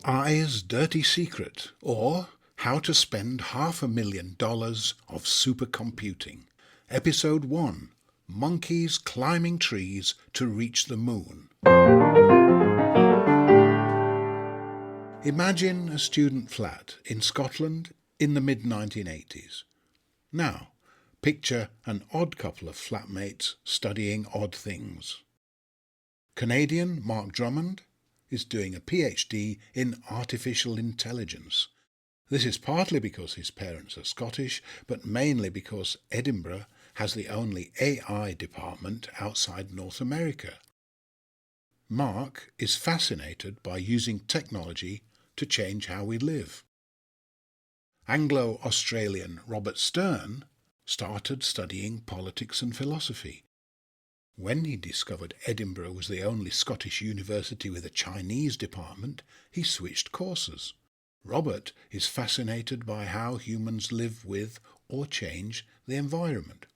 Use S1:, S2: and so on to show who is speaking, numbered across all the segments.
S1: AI's Dirty Secret, or How to Spend $500,000 of Supercomputing. Episode 1. Monkeys Climbing Trees to Reach the Moon. Imagine a student flat in Scotland in the mid-1980s. Now, picture an odd couple of flatmates studying odd things. Canadian Mark Drummond is doing a PhD in artificial intelligence. This is partly because his parents are Scottish, but mainly because Edinburgh has the only AI department outside North America. Mark is fascinated by using technology to change how we live. Anglo-Australian Robert Stern started studying politics and philosophy. When he discovered Edinburgh was the only Scottish university with a Chinese department, he switched courses. Robert is fascinated by how humans live with or change the environment.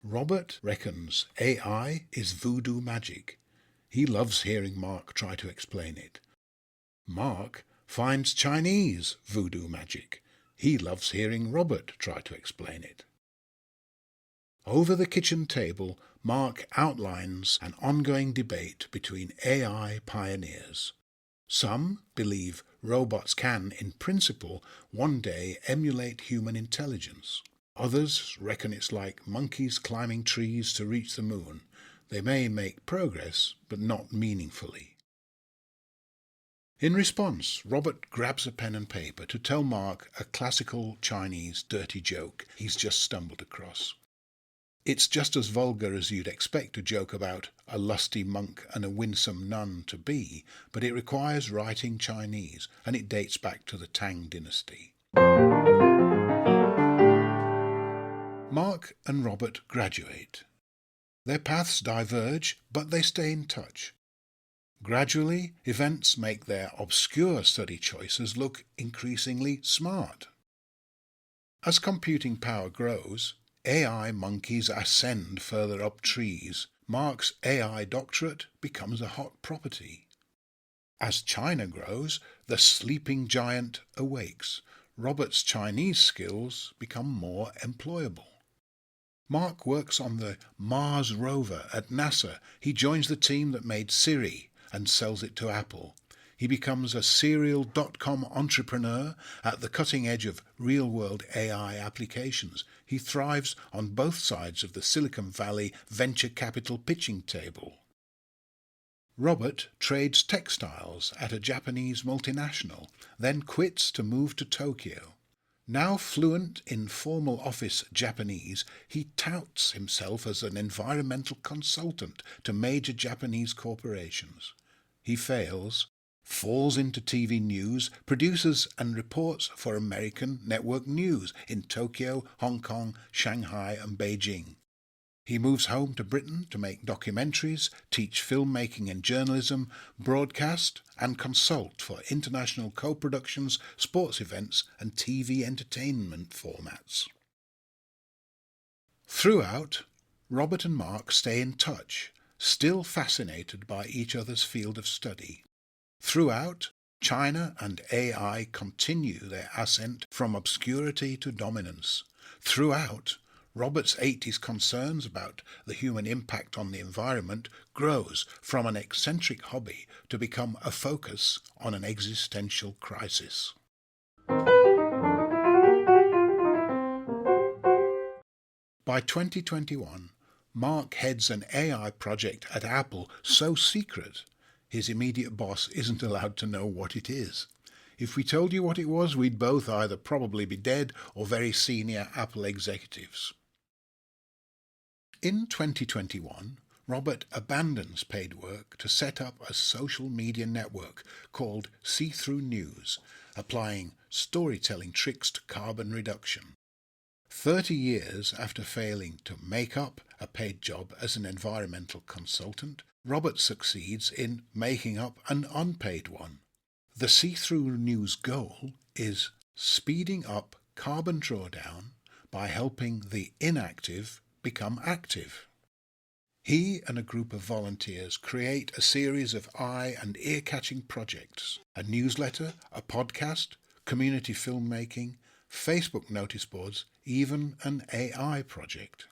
S1: Robert reckons AI is voodoo magic. He loves hearing Mark try to explain it. Mark finds Chinese voodoo magic. He loves hearing Robert try to explain it. Over the kitchen table, Mark outlines an ongoing debate between AI pioneers. Some believe robots can, in principle, one day emulate human intelligence. Others reckon it's like monkeys climbing trees to reach the moon. They may make progress, but not meaningfully. In response, Robert grabs a pen and paper to tell Mark a classical Chinese dirty joke he's just stumbled across. It's just as vulgar as you'd expect a joke about a lusty monk and a winsome nun to be, but it requires writing Chinese, and it dates back to the Tang dynasty. Mark and Robert graduate. Their paths diverge, but they stay in touch. Gradually, events make their obscure study choices look increasingly smart. As computing power grows, AI monkeys ascend further up trees. Mark's AI doctorate becomes a hot property. As China grows, the sleeping giant awakes. Robert's Chinese skills become more employable. Mark works on the Mars rover at NASA. He joins the team that made Siri and sells it to Apple. He becomes a serial dot-com entrepreneur at the cutting edge of real-world AI applications. He thrives on both sides of the Silicon Valley venture capital pitching table. Robert trades textiles at a Japanese multinational, then quits to move to Tokyo. Now fluent in formal office Japanese, he touts himself as an environmental consultant to major Japanese corporations. He fails, falls into TV news, produces and reports for American network news in Tokyo, Hong Kong, Shanghai and Beijing. He moves home to Britain to make documentaries, teach filmmaking and journalism, broadcast and consult for international co-productions, sports events and TV entertainment formats. Throughout, Robert and Mark stay in touch, still fascinated by each other's field of study. Throughout, China and AI continue their ascent from obscurity to dominance. Throughout, Robert's 80s concerns about the human impact on the environment grows from an eccentric hobby to become a focus on an existential crisis. By 2021, Mark heads an AI project at Apple so secret his immediate boss isn't allowed to know what it is. If we told you what it was, we'd both either probably be dead or very senior Apple executives. In 2021, Robert abandons paid work to set up a social media network called See-Through News, applying storytelling tricks to carbon reduction. 30 years after failing to make up a paid job as an environmental consultant, Robert succeeds in making up an unpaid one. The See-Through News goal is speeding up carbon drawdown by helping the inactive become active. He and a group of volunteers create a series of eye and ear-catching projects: a newsletter, a podcast, community filmmaking, Facebook notice boards, even an AI project.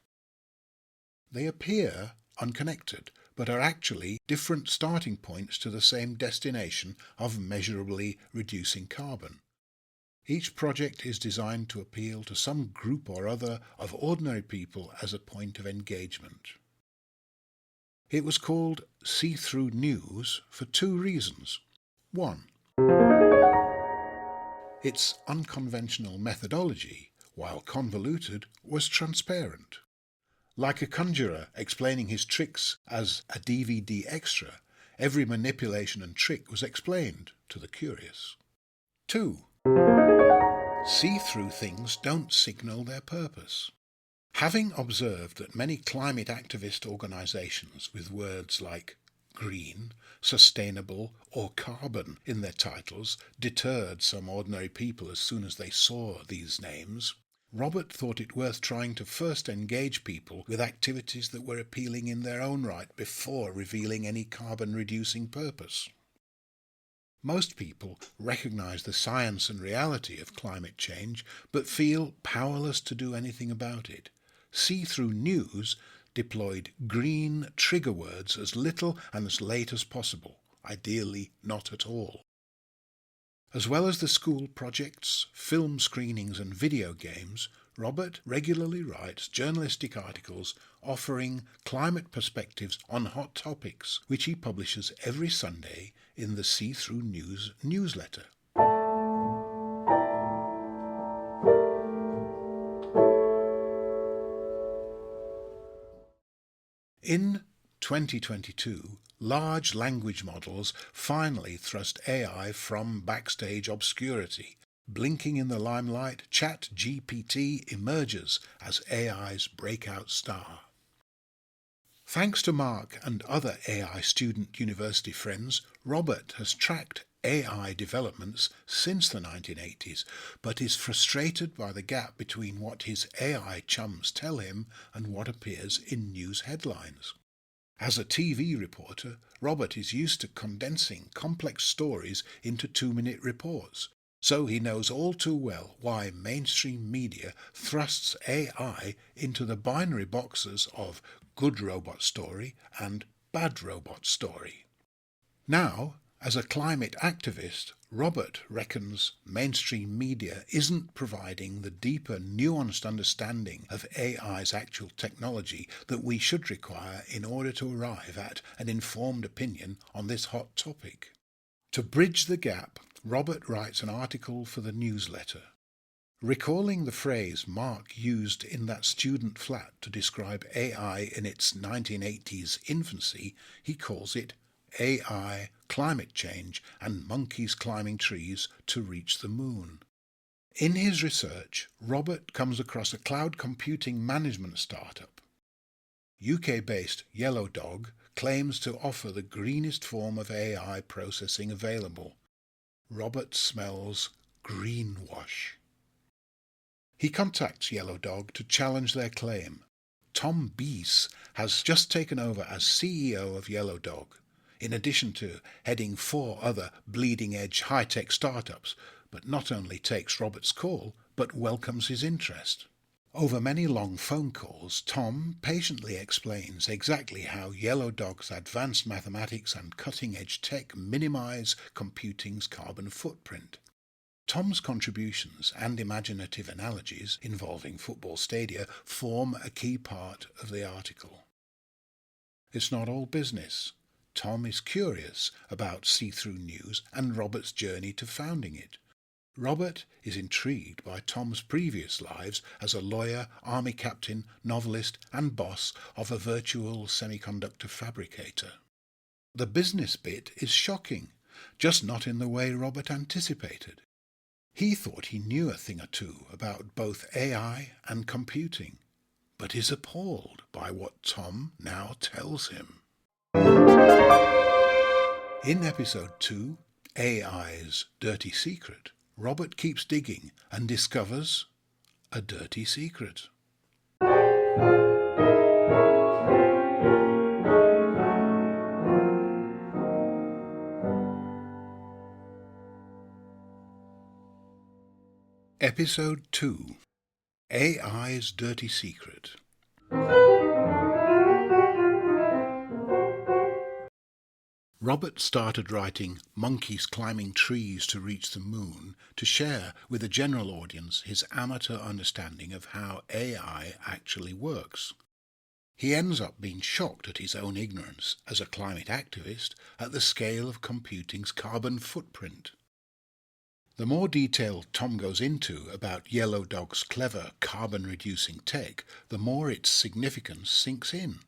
S1: They appear unconnected, but are actually different starting points to the same destination of measurably reducing carbon. Each project is designed to appeal to some group or other of ordinary people as a point of engagement. It was called See-Through News for two reasons. One, its unconventional methodology, while convoluted, was transparent. Like a conjurer explaining his tricks as a DVD extra, every manipulation and trick was explained to the curious. 2. See-through things don't signal their purpose. Having observed that many climate activist organisations with words like green, sustainable or carbon in their titles deterred some ordinary people as soon as they saw these names, Robert thought it worth trying to first engage people with activities that were appealing in their own right before revealing any carbon-reducing purpose. Most people recognise the science and reality of climate change, but feel powerless to do anything about it. See-Through News deployed green trigger words as little and as late as possible, ideally not at all. As well as the school projects, film screenings and video games, Robert regularly writes journalistic articles offering climate perspectives on hot topics, which he publishes every Sunday in the See-Through News newsletter. In 2022, large language models finally thrust AI from backstage obscurity. Blinking in the limelight, ChatGPT emerges as AI's breakout star. Thanks to Mark and other AI student university friends, Robert has tracked AI developments since the 1980s, but is frustrated by the gap between what his AI chums tell him and what appears in news headlines. As a TV reporter, Robert is used to condensing complex stories into 2-minute reports, so he knows all too well why mainstream media thrusts AI into the binary boxes of good robot story and bad robot story. Now, as a climate activist, Robert reckons mainstream media isn't providing the deeper, nuanced understanding of AI's actual technology that we should require in order to arrive at an informed opinion on this hot topic. To bridge the gap, Robert writes an article for the newsletter. Recalling the phrase Mark used in that student flat to describe AI in its 1980s infancy, he calls it AI, climate change, and monkeys climbing trees to reach the moon. In his research, Robert comes across a cloud computing management startup. UK-based Yellow Dog claims to offer the greenest form of AI processing available. Robert smells greenwash. He contacts Yellow Dog to challenge their claim. Tom Beese has just taken over as CEO of Yellow Dog, in addition to heading 4 other bleeding-edge high-tech startups, but not only takes Robert's call, but welcomes his interest. Over many long phone calls, Tom patiently explains exactly how Yellow Dog's advanced mathematics and cutting-edge tech minimize computing's carbon footprint. Tom's contributions and imaginative analogies involving football stadia form a key part of the article. It's not all business. Tom is curious about See-Through News and Robert's journey to founding it. Robert is intrigued by Tom's previous lives as a lawyer, army captain, novelist and boss of a virtual semiconductor fabricator. The business bit is shocking, just not in the way Robert anticipated. He thought he knew a thing or two about both AI and computing, but is appalled by what Tom now tells him. In episode 2, AI's Dirty Secret, Robert keeps digging and discovers a dirty secret. Episode 2: AI's Dirty Secret. Robert started writing Monkeys Climbing Trees to Reach the Moon to share with the general audience his amateur understanding of how AI actually works. He ends up being shocked at his own ignorance as a climate activist at the scale of computing's carbon footprint. The more detail Tom goes into about Yellow Dog's clever carbon-reducing tech, the more its significance sinks in.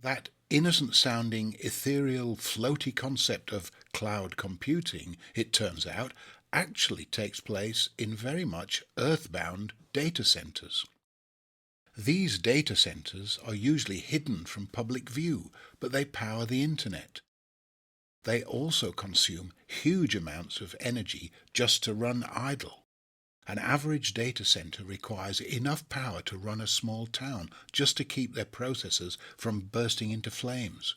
S1: That innocent-sounding, ethereal, floaty concept of cloud computing, it turns out, actually takes place in very much earthbound data centers. These data centers are usually hidden from public view, but they power the internet. They also consume huge amounts of energy just to run idle. An average data center requires enough power to run a small town just to keep their processors from bursting into flames.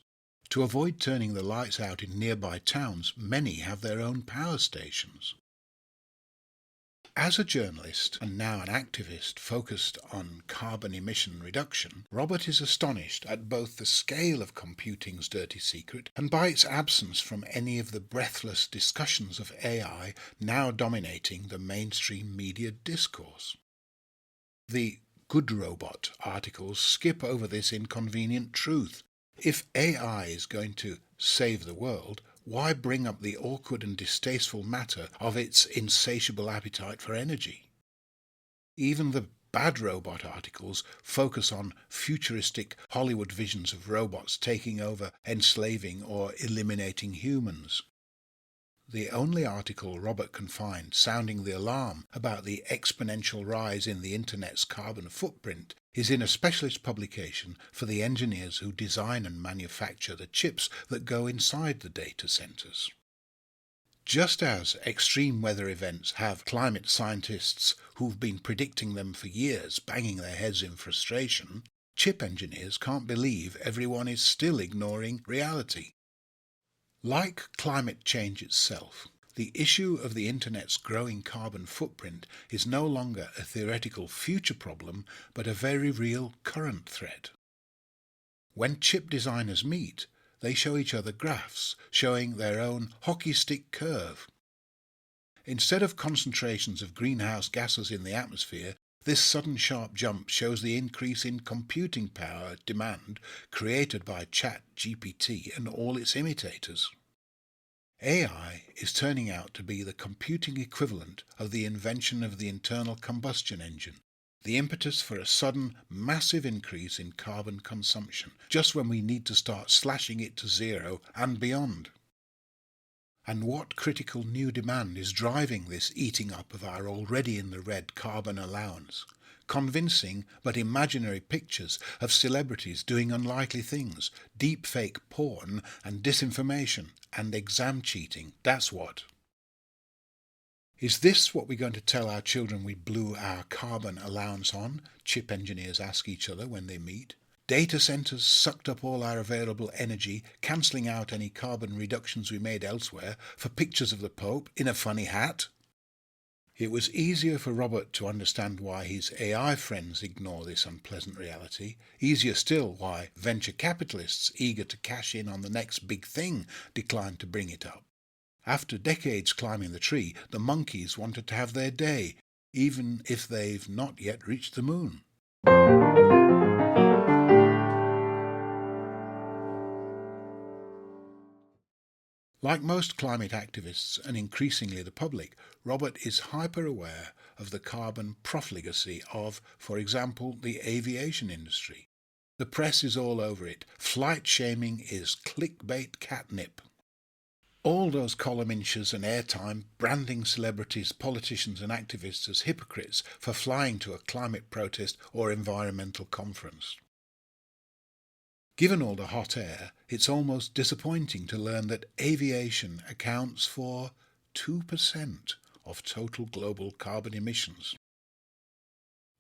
S1: To avoid turning the lights out in nearby towns, many have their own power stations. As a journalist and now an activist focused on carbon emission reduction, Robert is astonished at both the scale of computing's dirty secret and by its absence from any of the breathless discussions of AI now dominating the mainstream media discourse. The Good Robot articles skip over this inconvenient truth. If AI is going to save the world, why bring up the awkward and distasteful matter of its insatiable appetite for energy? Even the Bad Robot articles focus on futuristic Hollywood visions of robots taking over, enslaving or eliminating humans. The only article Robert can find sounding the alarm about the exponential rise in the Internet's carbon footprint is in a specialist publication for the engineers who design and manufacture the chips that go inside the data centers. Just as extreme weather events have climate scientists who've been predicting them for years banging their heads in frustration, chip engineers can't believe everyone is still ignoring reality. Like climate change itself, the issue of the Internet's growing carbon footprint is no longer a theoretical future problem, but a very real current threat. When chip designers meet, they show each other graphs showing their own hockey stick curve. Instead of concentrations of greenhouse gases in the atmosphere, this sudden sharp jump shows the increase in computing power demand created by ChatGPT and all its imitators. AI is turning out to be the computing equivalent of the invention of the internal combustion engine, the impetus for a sudden, massive increase in carbon consumption, just when we need to start slashing it to zero and beyond. And what critical new demand is driving this eating up of our already in the red carbon allowance? Convincing but imaginary pictures of celebrities doing unlikely things, deep-fake porn and disinformation and exam cheating, that's what. Is this what we're going to tell our children we blew our carbon allowance on? Chip engineers ask each other when they meet. Data centers sucked up all our available energy, cancelling out any carbon reductions we made elsewhere for pictures of the Pope in a funny hat? It was easier for Robert to understand why his AI friends ignore this unpleasant reality, easier still why venture capitalists eager to cash in on the next big thing decline to bring it up. After decades climbing the tree, the monkeys wanted to have their day, even if they've not yet reached the moon. Like most climate activists and increasingly the public, Robert is hyper-aware of the carbon profligacy of, for example, the aviation industry. The press is all over it. Flight shaming is clickbait catnip. All those column inches and airtime branding celebrities, politicians and activists as hypocrites for flying to a climate protest or environmental conference. Given all the hot air, it's almost disappointing to learn that aviation accounts for 2% of total global carbon emissions.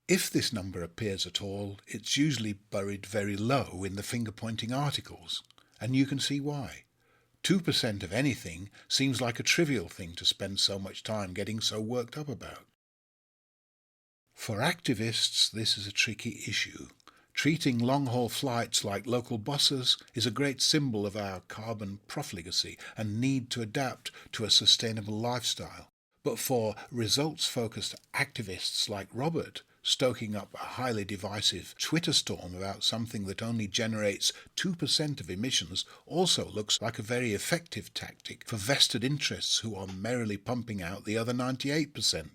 S1: If this number appears at all, it's usually buried very low in the finger-pointing articles, and you can see why. 2% of anything seems like a trivial thing to spend so much time getting so worked up about. For activists, this is a tricky issue. Treating long-haul flights like local buses is a great symbol of our carbon profligacy and need to adapt to a sustainable lifestyle. But for results-focused activists like Robert, stoking up a highly divisive Twitter storm about something that only generates 2% of emissions also looks like a very effective tactic for vested interests who are merrily pumping out the other 98%.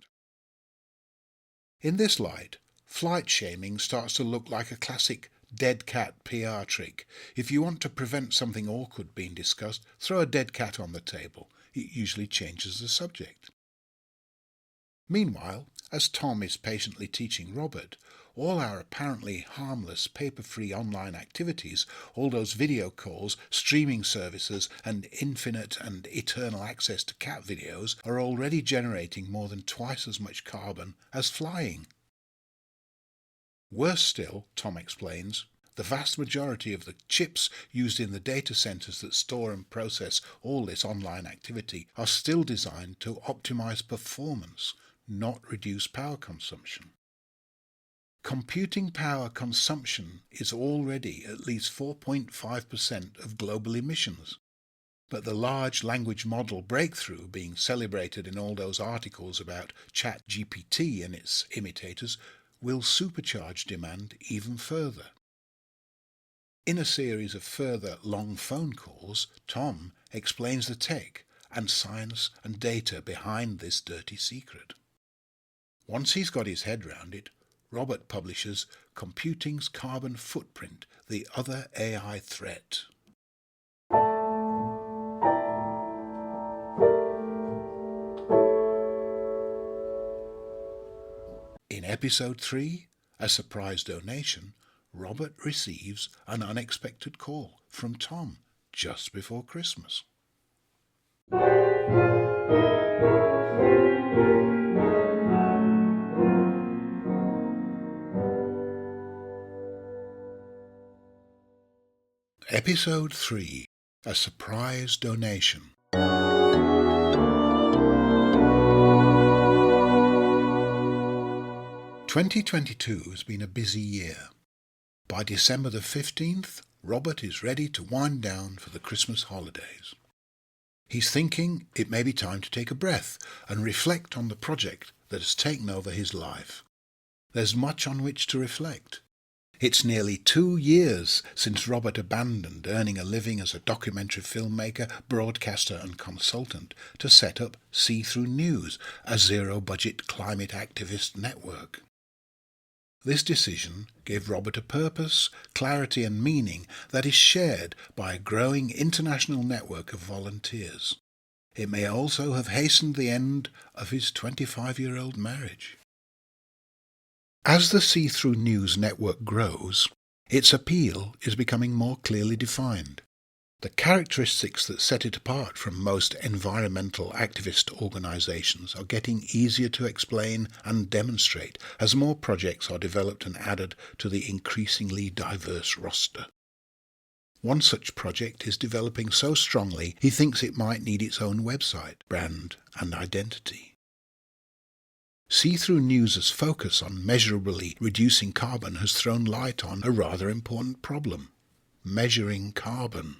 S1: In this light, flight shaming starts to look like a classic dead cat PR trick. If you want to prevent something awkward being discussed, throw a dead cat on the table. It usually changes the subject. Meanwhile, as Tom is patiently teaching Robert, all our apparently harmless paper-free online activities, all those video calls, streaming services, and infinite and eternal access to cat videos are already generating more than twice as much carbon as flying. Worse still, Tom explains, the vast majority of the chips used in the data centers that store and process all this online activity are still designed to optimize performance, not reduce power consumption. Computing power consumption is already at least 4.5% of global emissions. But the large language model breakthrough being celebrated in all those articles about ChatGPT and its imitators will supercharge demand even further. In a series of further long phone calls, Tom explains the tech and science and data behind this dirty secret. Once he's got his head round it, Robert publishes Computing's Carbon Footprint, the Other AI Threat. In episode 3, a surprise donation, Robert receives an unexpected call from Tom just before Christmas. Episode 3, a surprise donation. "2022 has been a busy year. By December the 15th, Robert is ready to wind down for the Christmas holidays. He's thinking it may be time to take a breath and reflect on the project that has taken over his life. There's much on which to reflect. It's nearly 2 years since Robert abandoned earning a living as a documentary filmmaker, broadcaster and consultant to set up See-Through News, a zero-budget climate activist network. This decision gave Robert a purpose, clarity and meaning that is shared by a growing international network of volunteers. It may also have hastened the end of his 25-year-old marriage. As the See-Through News network grows, its appeal is becoming more clearly defined. The characteristics that set it apart from most environmental activist organizations are getting easier to explain and demonstrate as more projects are developed and added to the increasingly diverse roster. One such project is developing so strongly he thinks it might need its own website, brand and identity. See-Through News' focus on measurably reducing carbon has thrown light on a rather important problem: measuring carbon.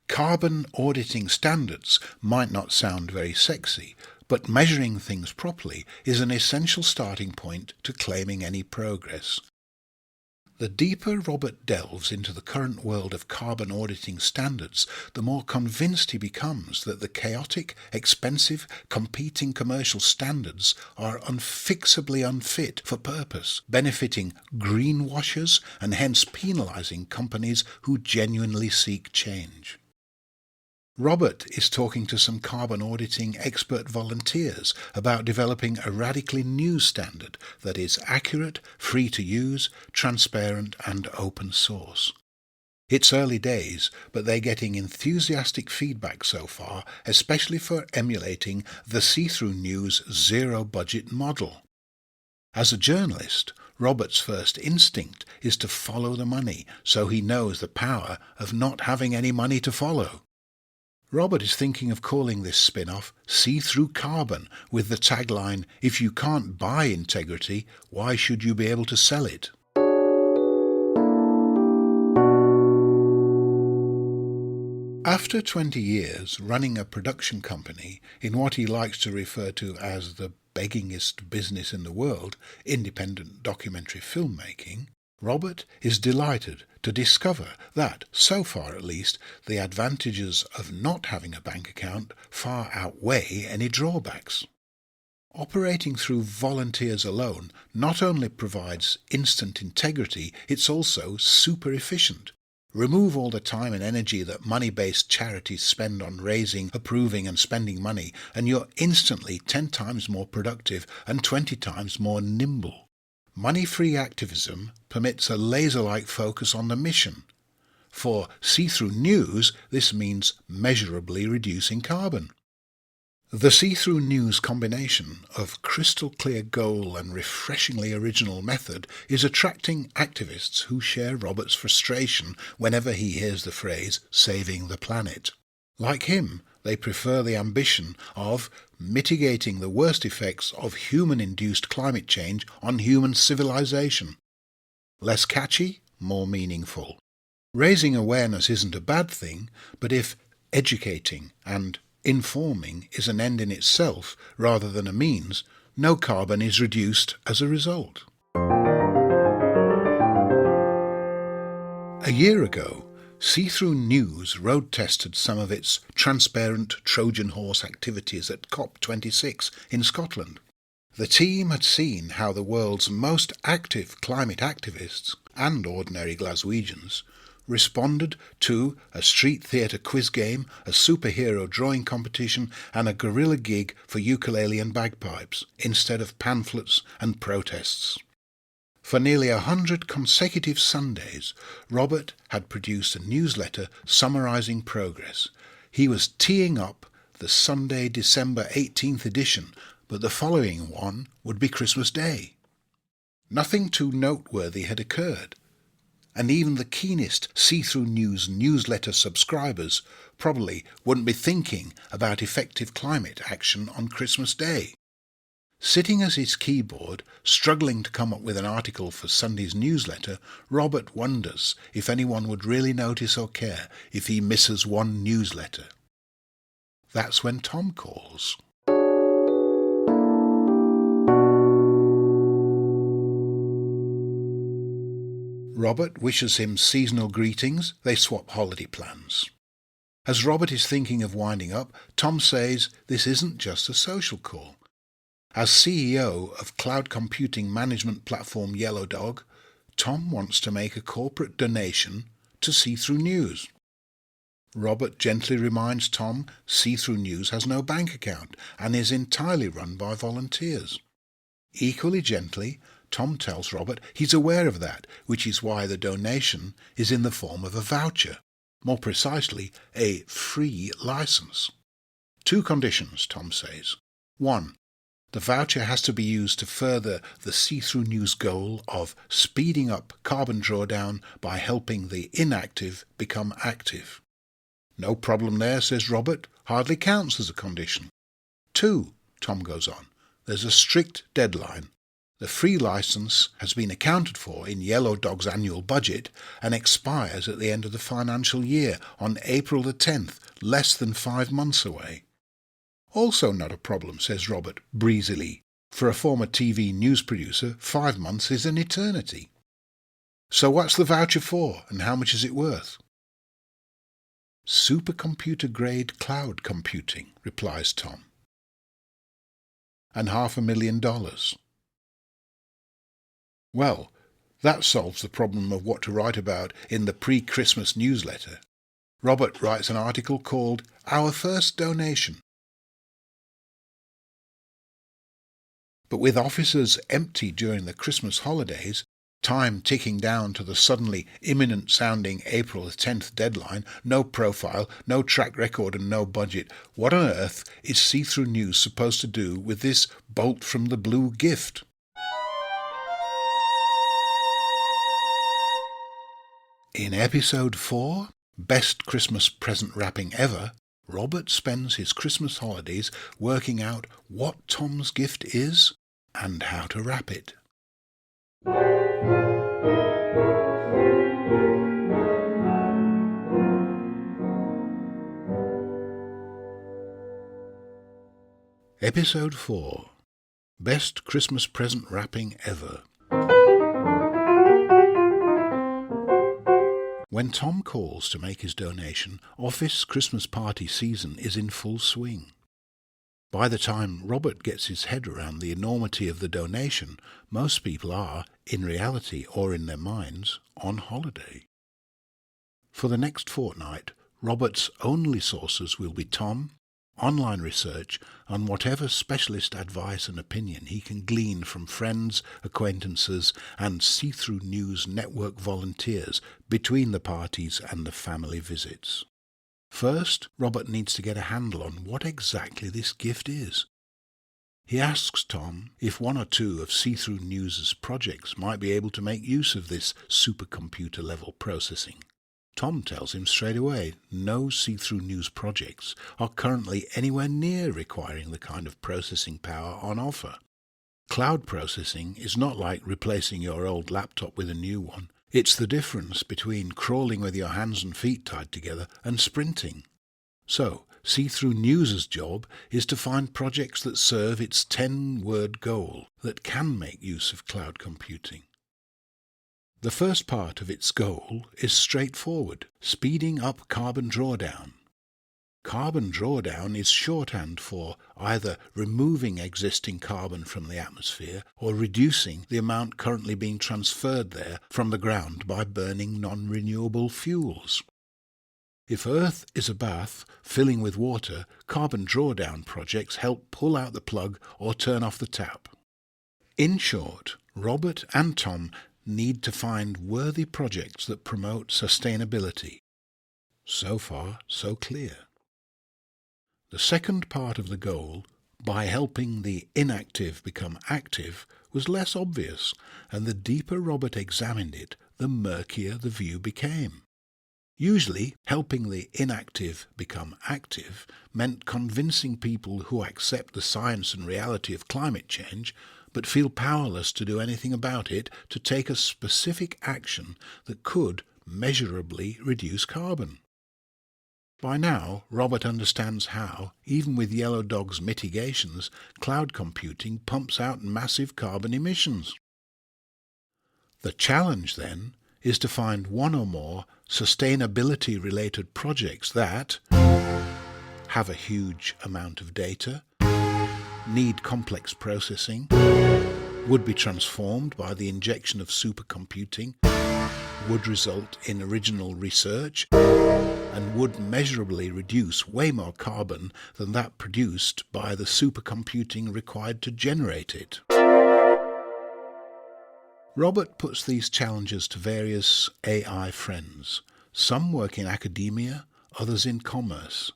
S1: Carbon auditing standards might not sound very sexy, but measuring things properly is an essential starting point to claiming any progress. The deeper Robert delves into the current world of carbon auditing standards, the more convinced he becomes that the chaotic, expensive, competing commercial standards are unfixably unfit for purpose, benefiting greenwashers and hence penalizing companies who genuinely seek change. Robert is talking to some carbon auditing expert volunteers about developing a radically new standard that is accurate, free to use, transparent and open source. It's early days, but they're getting enthusiastic feedback so far, especially for emulating the See-Through News zero-budget model. As a journalist, Robert's first instinct is to follow the money, so he knows the power of not having any money to follow. Robert is thinking of calling this spin-off See-Through Carbon, with the tagline, "If you can't buy integrity, why should you be able to sell it?" After 20 years running a production company in what he likes to refer to as the beggingest business in the world, independent documentary filmmaking, Robert is delighted to discover that, so far at least, the advantages of not having a bank account far outweigh any drawbacks. Operating through volunteers alone not only provides instant integrity, it's also super efficient. Remove all the time and energy that money-based charities spend on raising, approving and spending money, and you're instantly 10 times more productive and 20 times more nimble. Money-free activism permits a laser-like focus on the mission. For See-Through News, this means measurably reducing carbon. The See-Through News combination of crystal-clear goal and refreshingly original method is attracting activists who share Robert's frustration whenever he hears the phrase "saving the planet." Like him, they prefer the ambition of mitigating the worst effects of human-induced climate change on human civilization. Less catchy, more meaningful. Raising awareness isn't a bad thing, but if educating and informing is an end in itself rather than a means, no carbon is reduced as a result. A year ago, See-Through News road-tested some of its transparent Trojan horse activities at COP26 in Scotland. The team had seen how the world's most active climate activists and ordinary Glaswegians responded to a street theatre quiz game, a superhero drawing competition and a guerrilla gig for ukulele and bagpipes, instead of pamphlets and protests. For nearly 100 consecutive Sundays, Robert had produced a newsletter summarising progress. He was teeing up the Sunday, December 18th edition, but the following one would be Christmas Day. Nothing too noteworthy had occurred, and even the keenest See-Through News newsletter subscribers probably wouldn't be thinking about effective climate action on Christmas Day. Sitting at his keyboard, struggling to come up with an article for Sunday's newsletter, Robert wonders if anyone would really notice or care if he misses one newsletter. That's when Tom calls. Robert wishes him seasonal greetings. They swap holiday plans. As Robert is thinking of winding up, Tom says this isn't just a social call. As CEO of cloud computing management platform Yellow Dog, Tom wants to make a corporate donation to See-Through News. Robert gently reminds Tom See-Through News has no bank account and is entirely run by volunteers. Equally gently, Tom tells Robert he's aware of that, which is why the donation is in the form of a voucher, more precisely, a free license. 2 conditions, Tom says. 1. The voucher has to be used to further the See-Through News goal of speeding up carbon drawdown by helping the inactive become active. No problem there, says Robert, hardly counts as a condition. 2, Tom goes on, there's a strict deadline. The free license has been accounted for in Yellow Dog's annual budget and expires at the end of the financial year on April the 10th, less than 5 months away. Also not a problem, says Robert breezily. For a former TV news producer, 5 months is an eternity. So what's the voucher for and how much is it worth? Supercomputer-grade cloud computing, replies Tom. And $500,000. Well, that solves the problem of what to write about in the pre-Christmas newsletter. Robert writes an article called Our First Donation. But with offices empty during the Christmas holidays, time ticking down to the suddenly imminent-sounding April 10th deadline, no profile, no track record and no budget, what on earth is See-Through News supposed to do with this bolt-from-the-blue gift? In episode 4, Best Christmas Present Wrapping Ever, Robert spends his Christmas holidays working out what Tom's gift is and how to wrap it. Episode 4. Best Christmas Present Wrapping Ever. When Tom calls to make his donation, office Christmas party season is in full swing. By the time Robert gets his head around the enormity of the donation, most people are, in reality or in their minds, on holiday. For the next fortnight, Robert's only sources will be Tom, online research, and whatever specialist advice and opinion he can glean from friends, acquaintances, and see-through news network volunteers between the parties and the family visits. First, Robert needs to get a handle on what exactly this gift is. He asks Tom if one or two of see-through news' projects might be able to make use of this supercomputer-level processing. Tom tells him straight away no see-through news projects are currently anywhere near requiring the kind of processing power on offer. Cloud processing is not like replacing your old laptop with a new one. It's the difference between crawling with your hands and feet tied together and sprinting. So, see-through news' job is to find projects that serve its 10-word goal that can make use of cloud computing. The first part of its goal is straightforward, speeding up carbon drawdown. Carbon drawdown is shorthand for either removing existing carbon from the atmosphere or reducing the amount currently being transferred there from the ground by burning non-renewable fuels. If Earth is a bath filling with water, carbon drawdown projects help pull out the plug or turn off the tap. In short, Robert and Tom need to find worthy projects that promote sustainability. So far, so clear. The second part of the goal, by helping the inactive become active, was less obvious, and the deeper Robert examined it, the murkier the view became. Usually, helping the inactive become active meant convincing people who accept the science and reality of climate change but feel powerless to do anything about it to take a specific action that could measurably reduce carbon. By now, Robert understands how, even with Yellow Dog's mitigations, cloud computing pumps out massive carbon emissions. The challenge, then, is to find one or more sustainability-related projects that have a huge amount of data, need complex processing, would be transformed by the injection of supercomputing, would result in original research, and would measurably reduce way more carbon than that produced by the supercomputing required to generate it. Robert puts these challenges to various AI friends. Some work in academia, others in commerce.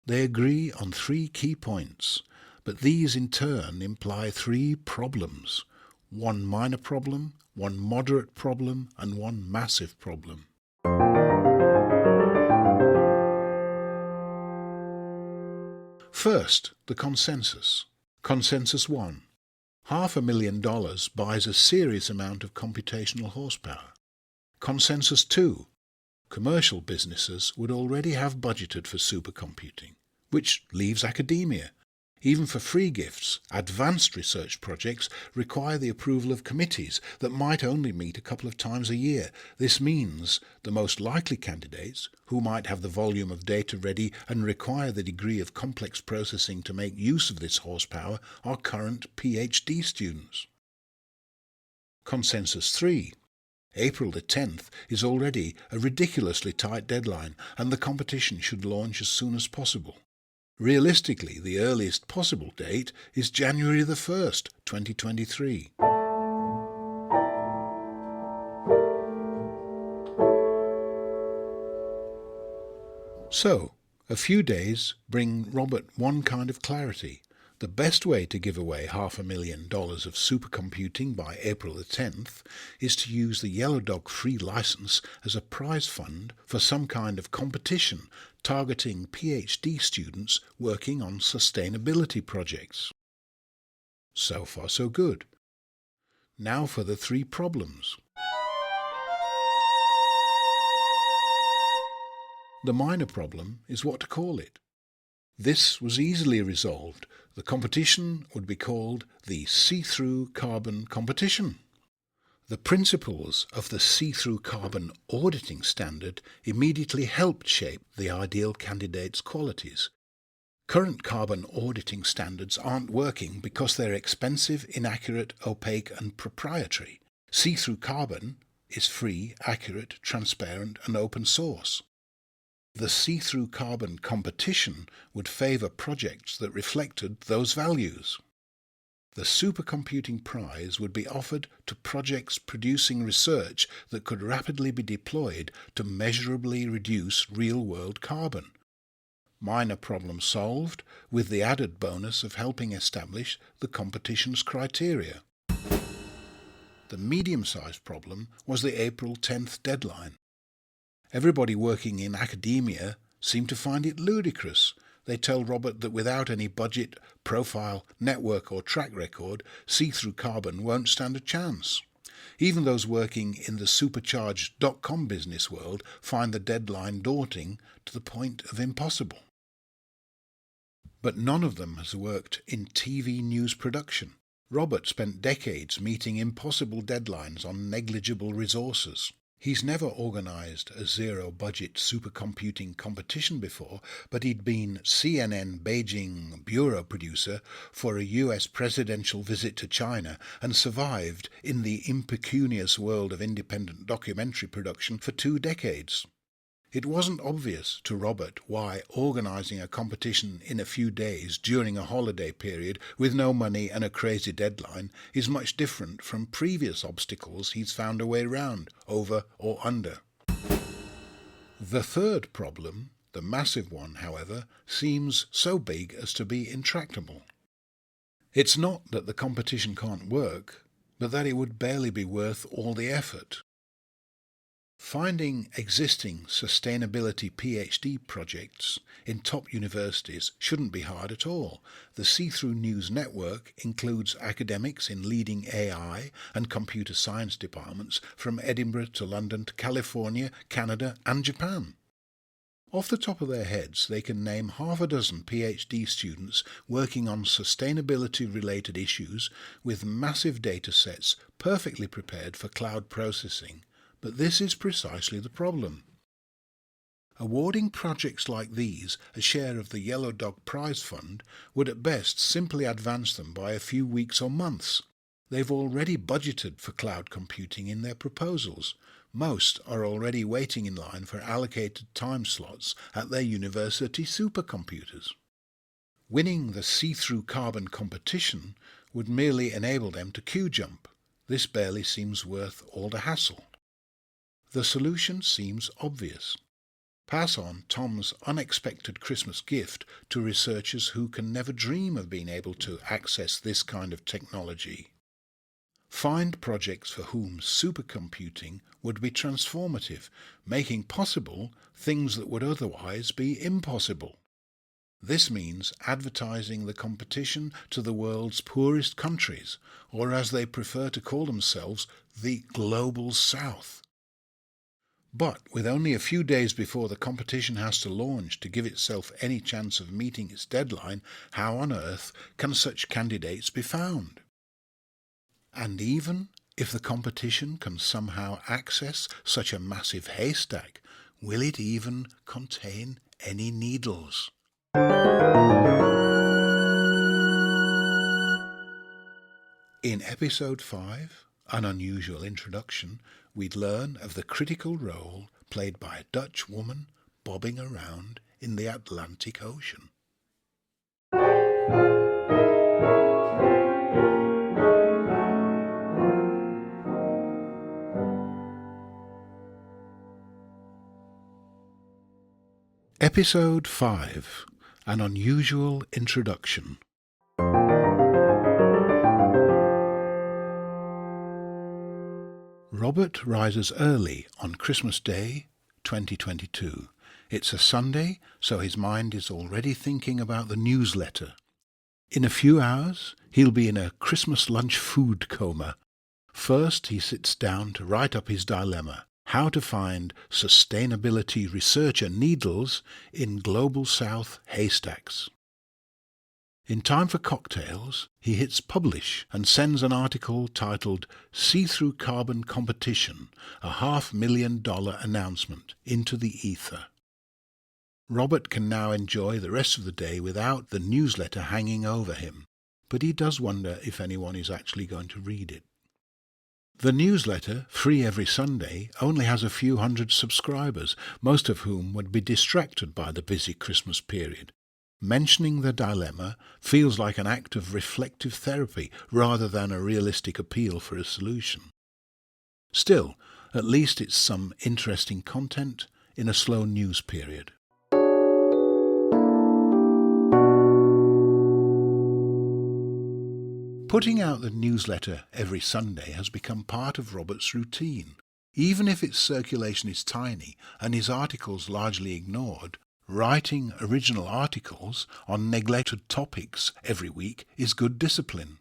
S1: They agree on 3 key points, but these in turn imply 3 problems: 1 minor problem, 1 moderate problem, and 1 massive problem. First, the consensus. Consensus 1. $500,000 buys a serious amount of computational horsepower. Consensus 2. Commercial businesses would already have budgeted for supercomputing, which leaves academia. Even for free gifts, advanced research projects require the approval of committees that might only meet a couple of times a year. This means the most likely candidates, who might have the volume of data ready and require the degree of complex processing to make use of this horsepower, are current PhD students. Consensus 3. April the 10th is already a ridiculously tight deadline, and the competition should launch as soon as possible. Realistically, the earliest possible date is January the 1st, 2023. So, a few days bring Robert one kind of clarity. The best way to give away $500,000 of supercomputing by April the 10th is to use the Yellow Dog free license as a prize fund for some kind of competition targeting PhD students working on sustainability projects. So far so good. Now for the 3 problems. The minor problem is what to call it. This was easily resolved. The competition would be called the See-Through Carbon Competition. The principles of the See-Through Carbon Auditing Standard immediately helped shape the ideal candidate's qualities. Current carbon auditing standards aren't working because they're expensive, inaccurate, opaque and proprietary. See-Through Carbon is free, accurate, transparent and open source. The See-Through Carbon competition would favour projects that reflected those values. The Supercomputing Prize would be offered to projects producing research that could rapidly be deployed to measurably reduce real-world carbon. Minor problem solved, with the added bonus of helping establish the competition's criteria. The medium-sized problem was the April 10th deadline. Everybody working in academia seemed to find it ludicrous. They tell Robert that without any budget, profile, network or track record, See-Through Carbon won't stand a chance. Even those working in the supercharged .com business world find the deadline daunting to the point of impossible. But none of them has worked in TV news production. Robert spent decades meeting impossible deadlines on negligible resources. He's never organised a zero-budget supercomputing competition before, but he'd been CNN Beijing bureau producer for a US presidential visit to China and survived in the impecunious world of independent documentary production for 2 decades. It wasn't obvious to Robert why organising a competition in a few days during a holiday period with no money and a crazy deadline is much different from previous obstacles he's found a way round, over or under. The third problem, the massive one, however, seems so big as to be intractable. It's not that the competition can't work, but that it would barely be worth all the effort. Finding existing sustainability PhD projects in top universities shouldn't be hard at all. The See-Through News network includes academics in leading AI and computer science departments from Edinburgh to London to California, Canada and Japan. Off the top of their heads, they can name half a dozen PhD students working on sustainability-related issues with massive data sets perfectly prepared for cloud processing. But this is precisely the problem. Awarding projects like these a share of the Yellow Dog Prize Fund would at best simply advance them by a few weeks or months. They've already budgeted for cloud computing in their proposals. Most are already waiting in line for allocated time slots at their university supercomputers. Winning the See-Through Carbon competition would merely enable them to queue jump. This barely seems worth all the hassle. The solution seems obvious. Pass on Tom's unexpected Christmas gift to researchers who can never dream of being able to access this kind of technology. Find projects for whom supercomputing would be transformative, making possible things that would otherwise be impossible. This means advertising the competition to the world's poorest countries, or as they prefer to call themselves, the Global South. But with only a few days before the competition has to launch to give itself any chance of meeting its deadline, how on earth can such candidates be found? And even if the competition can somehow access such a massive haystack, will it even contain any needles? In Episode 5, An Unusual Introduction, we'd learn of the critical role played by a Dutch woman bobbing around in the Atlantic Ocean. Episode 5, An Unusual Introduction. Robert rises early on Christmas Day, 2022. It's a Sunday, so his mind is already thinking about the newsletter. In a few hours, he'll be in a Christmas lunch food coma. First, he sits down to write up his dilemma: how to find sustainability researcher needles in Global South haystacks. In time for cocktails, he hits publish and sends an article titled "See-Through Carbon Competition, a $500,000 announcement" into the ether. Robert can now enjoy the rest of the day without the newsletter hanging over him, but he does wonder if anyone is actually going to read it. The newsletter, free every Sunday, only has a few hundred subscribers, most of whom would be distracted by the busy Christmas period. Mentioning the dilemma feels like an act of reflective therapy rather than a realistic appeal for a solution. Still, at least it's some interesting content in a slow news period. Putting out the newsletter every Sunday has become part of Robert's routine. Even if its circulation is tiny and his articles largely ignored, writing original articles on neglected topics every week is good discipline.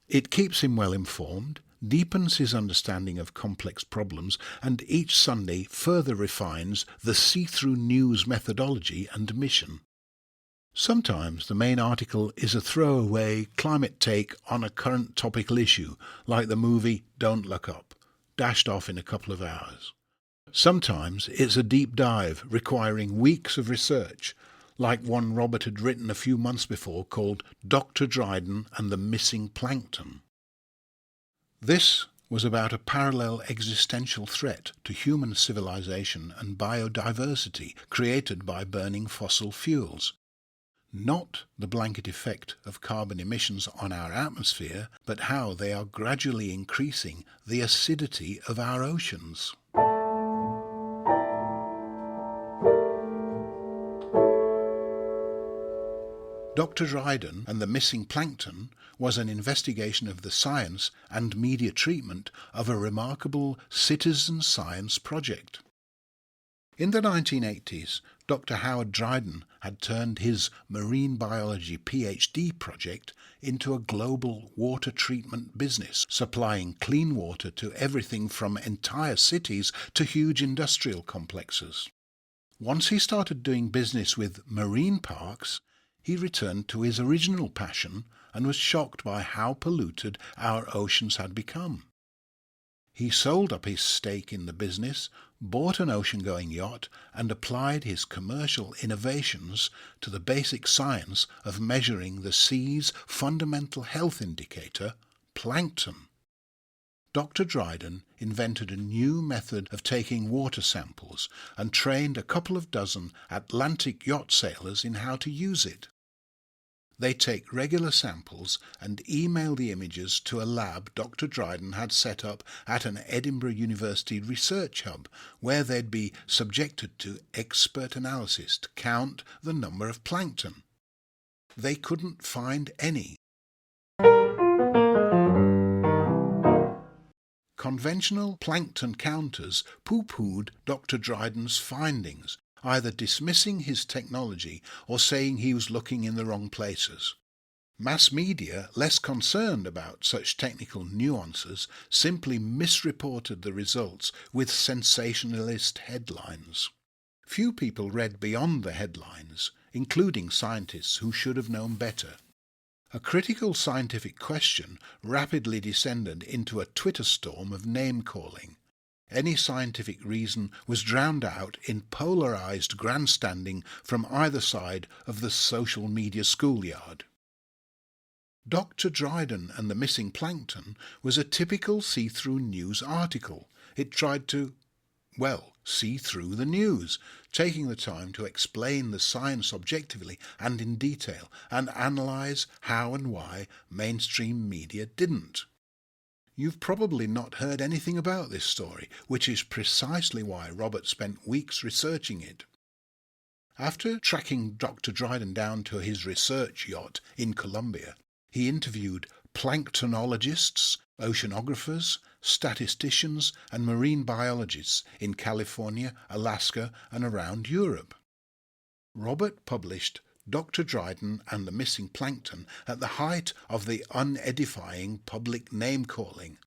S1: It keeps him well informed, deepens his understanding of complex problems, and each Sunday further refines the see-through news methodology and mission. Sometimes the main article is a throwaway climate take on a current topical issue, like the movie Don't Look Up, dashed off in a couple of hours. Sometimes it's a deep dive requiring weeks of research, like one Robert had written a few months before called Dr. Dryden and the Missing Plankton. This was about a parallel existential threat to human civilization and biodiversity created by burning fossil fuels. Not the blanket effect of carbon emissions on our atmosphere, but how they are gradually increasing the acidity of our oceans. Dr. Dryden and the Missing Plankton was an investigation of the science and media treatment of a remarkable citizen science project. In the 1980s, Dr. Howard Dryden had turned his marine biology PhD project into a global water treatment business, supplying clean water to everything from entire cities to huge industrial complexes. Once he started doing business with marine parks, he returned to his original passion and was shocked by how polluted our oceans had become. He sold up his stake in the business, bought an ocean-going yacht, and applied his commercial innovations to the basic science of measuring the sea's fundamental health indicator, plankton. Dr. Dryden invented a new method of taking water samples and trained a couple of dozen Atlantic yacht sailors in how to use it. They take regular samples and email the images to a lab Dr. Dryden had set up at an Edinburgh University research hub, where they'd be subjected to expert analysis to count the number of plankton. They couldn't find any. Conventional plankton counters pooh-poohed Dr. Dryden's findings, either dismissing his technology or saying he was looking in the wrong places. Mass media, less concerned about such technical nuances, simply misreported the results with sensationalist headlines. Few people read beyond the headlines, including scientists who should have known better. A critical scientific question rapidly descended into a Twitter storm of name-calling. Any scientific reason was drowned out in polarized grandstanding from either side of the social media schoolyard. Dr. Dryden and the Missing Plankton was a typical see-through news article. It tried to, see through the news, taking the time to explain the science objectively and in detail, and analyse how and why mainstream media didn't. You've probably not heard anything about this story, which is precisely why Robert spent weeks researching it. After tracking Dr. Dryden down to his research yacht in Colombia, he interviewed planktonologists, oceanographers, statisticians and marine biologists in California, Alaska and around Europe. Robert published Dr. Dryden and the Missing Plankton at the height of the unedifying public name-calling.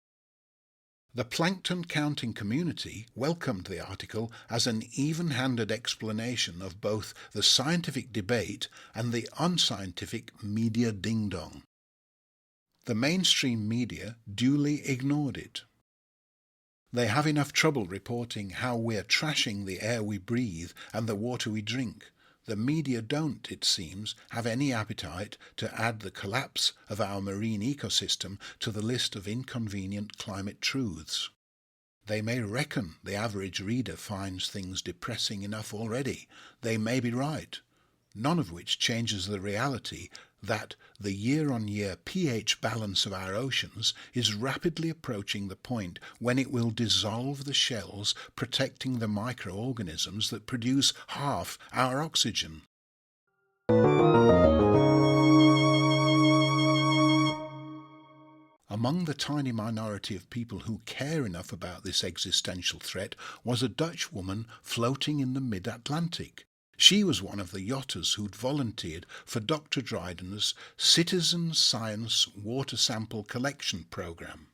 S1: The plankton counting community welcomed the article as an even-handed explanation of both the scientific debate and the unscientific media ding-dong. The mainstream media duly ignored it. They have enough trouble reporting how we're trashing the air we breathe and the water we drink. The media don't, it seems, have any appetite to add the collapse of our marine ecosystem to the list of inconvenient climate truths. They may reckon the average reader finds things depressing enough already. They may be right, none of which changes the reality that the year-on-year pH balance of our oceans is rapidly approaching the point when it will dissolve the shells protecting the microorganisms that produce half our oxygen. Among the tiny minority of people who care enough about this existential threat was a Dutch woman floating in the mid-Atlantic. She was one of the yachters who'd volunteered for Dr. Dryden's Citizen Science Water Sample Collection Program.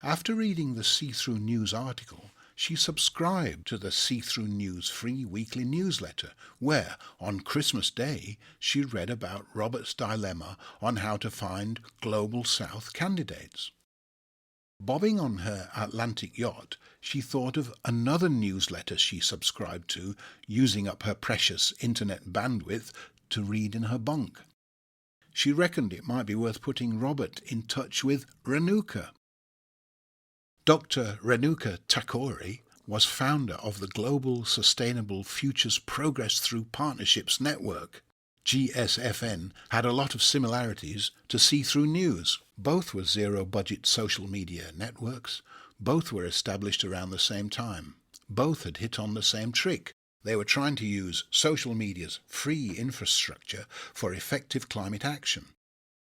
S1: After reading the See-Through News article, she subscribed to the See-Through News free weekly newsletter, where, on Christmas Day, she read about Robert's dilemma on how to find Global South candidates. Bobbing on her Atlantic yacht, she thought of another newsletter she subscribed to, using up her precious internet bandwidth to read in her bunk. She reckoned it might be worth putting Robert in touch with Renuka. Dr. Renuka Thakore was founder of the Global Sustainable Futures Progress Through Partnerships Network. GSFN had a lot of similarities to See-Through News. Both were zero-budget social media networks. Both were established around the same time. Both had hit on the same trick. They were trying to use social media's free infrastructure for effective climate action.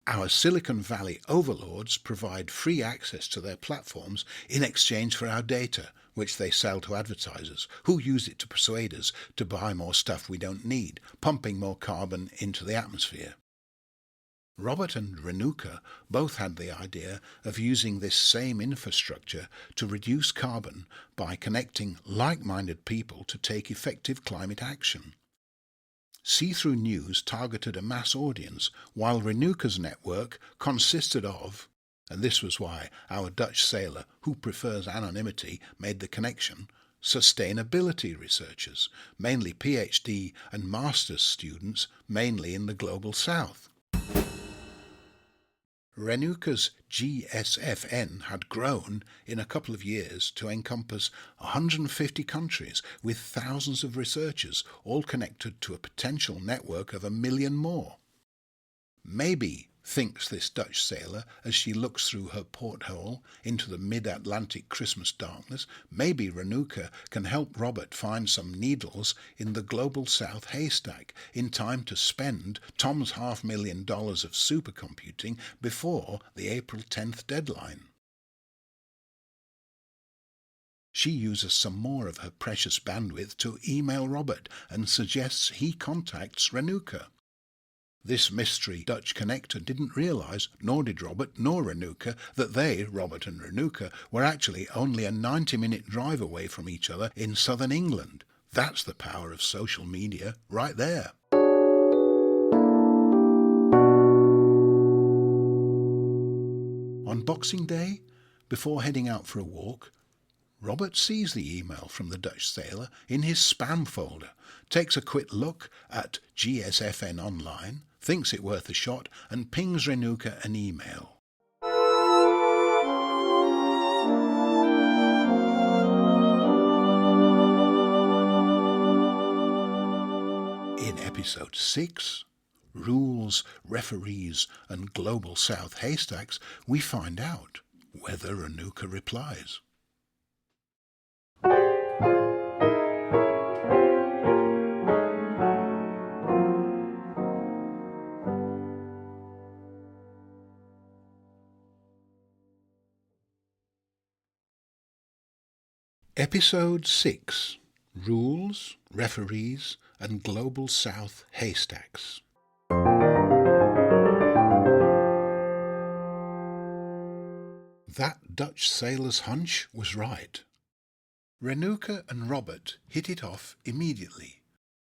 S1: Our Silicon Valley overlords provide free access to their platforms in exchange for our data, which they sell to advertisers, who use it to persuade us to buy more stuff we don't need, pumping more carbon into the atmosphere. Robert and Renuka both had the idea of using this same infrastructure to reduce carbon by connecting like-minded people to take effective climate action. See-Through News targeted a mass audience, while Renuka's network consisted of, and this was why our Dutch sailor, who prefers anonymity, made the connection, sustainability researchers, mainly PhD and master's students, mainly in the Global South. Renuka's GSFN had grown in a couple of years to encompass 150 countries with thousands of researchers, all connected to a potential network of 1 million more. Maybe, thinks this Dutch sailor as she looks through her porthole into the mid-Atlantic Christmas darkness, maybe Renuka can help Robert find some needles in the Global South haystack in time to spend Tom's $500,000 of supercomputing before the April 10th deadline. She uses some more of her precious bandwidth to email Robert and suggests he contacts Renuka. This mystery Dutch connector didn't realise, nor did Robert nor Renuka, that they, Robert and Renuka, were actually only a 90-minute drive away from each other in southern England. That's the power of social media, right there. On Boxing Day, before heading out for a walk, Robert sees the email from the Dutch sailor in his spam folder, takes a quick look at GSFN Online, thinks it worth a shot, and pings Renuka an email. In episode 6, Rules, Referees and Global South Haystacks, we find out whether Renuka replies. Episode 6. Rules, referees, and Global South haystacks. That Dutch sailor's hunch was right. Renuka and Robert hit it off immediately.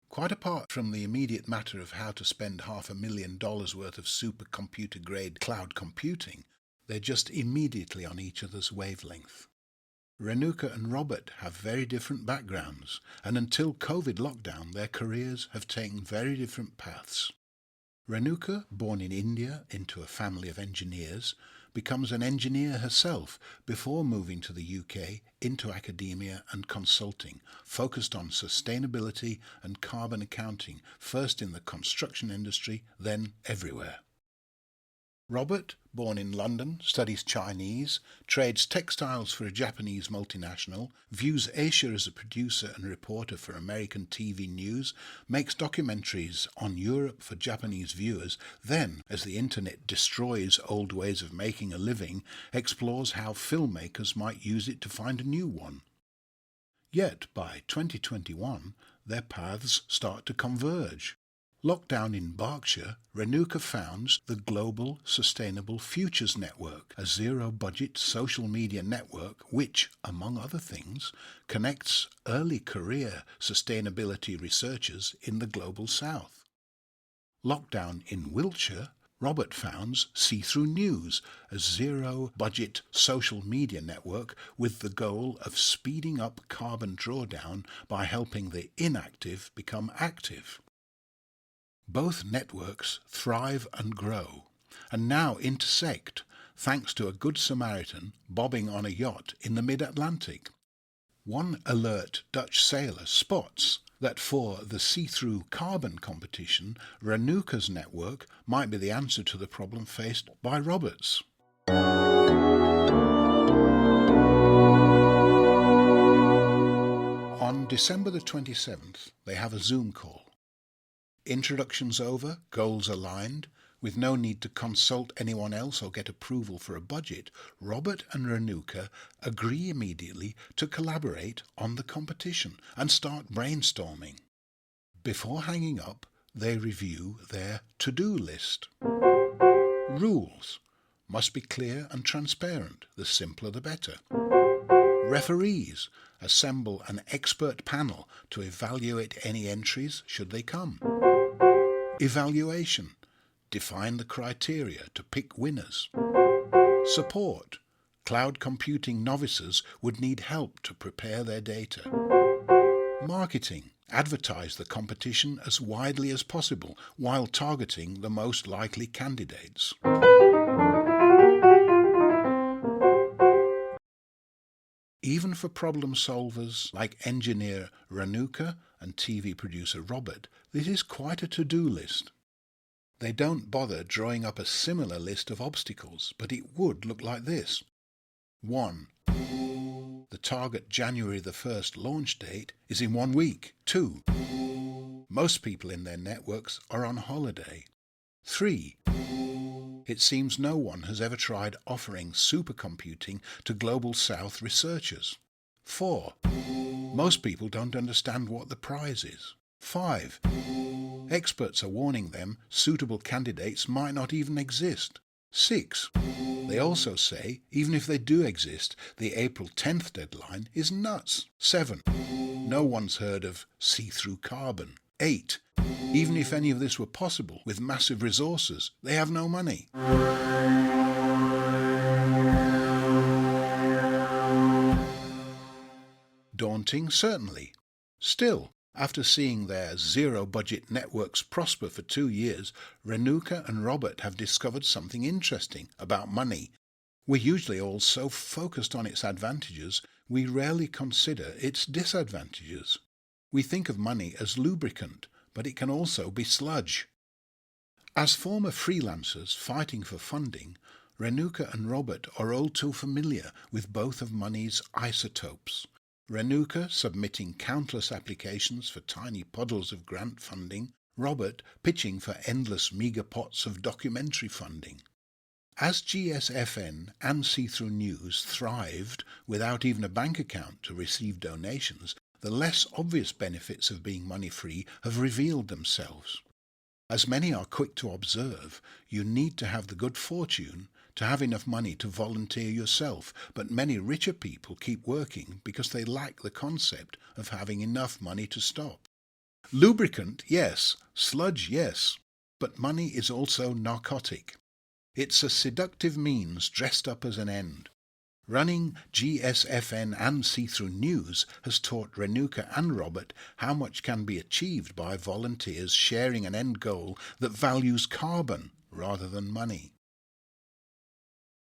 S1: Quite apart from the immediate matter of how to spend $500,000 worth of supercomputer-grade cloud computing, they're just immediately on each other's wavelength. Renuka and Robert have very different backgrounds, and until COVID lockdown, their careers have taken very different paths. Renuka, born in India into a family of engineers, becomes an engineer herself before moving to the UK into academia and consulting, focused on sustainability and carbon accounting, first in the construction industry, then everywhere. Robert, born in London, studies Chinese, trades textiles for a Japanese multinational, views Asia as a producer and reporter for American TV news, makes documentaries on Europe for Japanese viewers, then, as the internet destroys old ways of making a living, explores how filmmakers might use it to find a new one. Yet, by 2021, their paths start to converge. Locked down in Berkshire, Renuka founds the Global Sustainable Futures Network, a zero-budget social media network which, among other things, connects early career sustainability researchers in the Global South. Locked down in Wiltshire, Robert founds See-Through News, a zero-budget social media network with the goal of speeding up carbon drawdown by helping the inactive become active. Both networks thrive and grow, and now intersect, thanks to a good Samaritan bobbing on a yacht in the mid-Atlantic. One alert Dutch sailor spots that for the see-through carbon competition, Renuka's network might be the answer to the problem faced by Robert's. On December the 27th, they have a Zoom call. Introductions over, goals aligned, with no need to consult anyone else or get approval for a budget, Robert and Renuka agree immediately to collaborate on the competition and start brainstorming. Before hanging up, they review their to-do list. Rules must be clear and transparent, the simpler the better. Referees assemble an expert panel to evaluate any entries should they come. Evaluation. Define the criteria to pick winners. Support. Cloud computing novices would need help to prepare their data. Marketing. Advertise the competition as widely as possible while targeting the most likely candidates. Even for problem solvers like engineer Renuka and TV producer Robert, this is quite a to-do list. They don't bother drawing up a similar list of obstacles, but it would look like this. 1. The target January the 1st launch date is in 1 week. 2. Most people in their networks are on holiday. 3. It seems no one has ever tried offering supercomputing to Global South researchers. 4. Most people don't understand what the prize is. 5. Experts are warning them suitable candidates might not even exist. 6. They also say, even if they do exist, the April 10th deadline is nuts. 7. No one's heard of see-through carbon. 8. Even if any of this were possible with massive resources, they have no money. Daunting, certainly. Still, after seeing their zero-budget networks prosper for 2 years, Renuka and Robert have discovered something interesting about money. We're usually all so focused on its advantages, we rarely consider its disadvantages. We think of money as lubricant, but it can also be sludge. As former freelancers fighting for funding, Renuka and Robert are all too familiar with both of money's isotopes. Renuka submitting countless applications for tiny puddles of grant funding, Robert pitching for endless meagre pots of documentary funding. As GSFN and See-Through News thrived without even a bank account to receive donations, the less obvious benefits of being money-free have revealed themselves. As many are quick to observe, you need to have the good fortune to have enough money to volunteer yourself, but many richer people keep working because they lack the concept of having enough money to stop. Lubricant, yes. Sludge, yes. But money is also narcotic. It's a seductive means dressed up as an end. Running GSFN and See-Through News has taught Renuka and Robert how much can be achieved by volunteers sharing an end goal that values carbon rather than money.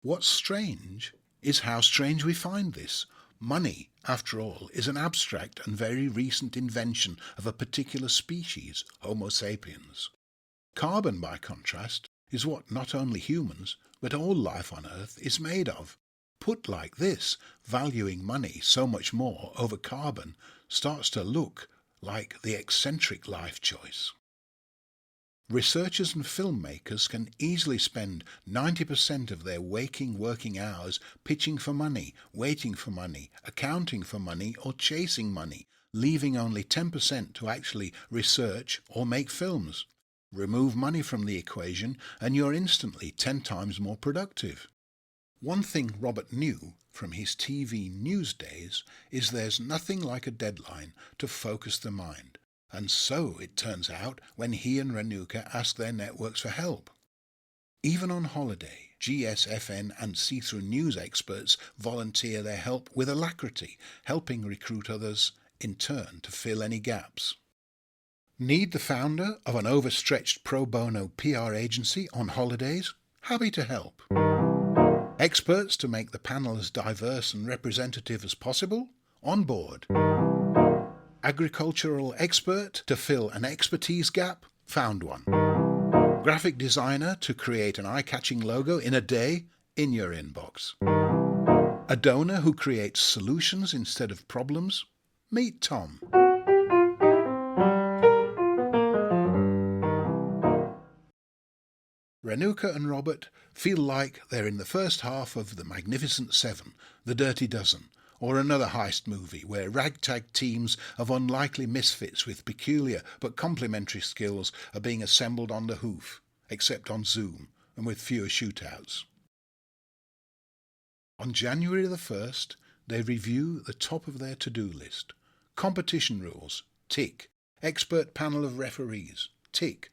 S1: What's strange is how strange we find this. Money, after all, is an abstract and very recent invention of a particular species, Homo sapiens. Carbon, by contrast, is what not only humans, but all life on Earth is made of. Put like this, valuing money so much more over carbon starts to look like the eccentric life choice. Researchers and filmmakers can easily spend 90% of their working hours pitching for money, waiting for money, accounting for money, or chasing money, leaving only 10% to actually research or make films. Remove money from the equation and you're instantly 10 times more productive. One thing Robert knew from his TV news days is there's nothing like a deadline to focus the mind. And so it turns out when he and Renuka ask their networks for help. Even on holiday, GSFN and See-Through News experts volunteer their help with alacrity, helping recruit others in turn to fill any gaps. Need the founder of an overstretched pro bono PR agency on holidays? Happy to help. Experts to make the panel as diverse and representative as possible? On board. Agricultural expert to fill an expertise gap? Found one. Graphic designer to create an eye-catching logo in a day? In your inbox. A donor who creates solutions instead of problems? Meet Tom. Renuka and Robert feel like they're in the first half of The Magnificent Seven, The Dirty Dozen, or another heist movie where ragtag teams of unlikely misfits with peculiar but complementary skills are being assembled on the hoof, except on Zoom and with fewer shootouts. On January the 1st, they review the top of their to-do list. Competition rules, tick. Expert panel of referees, tick.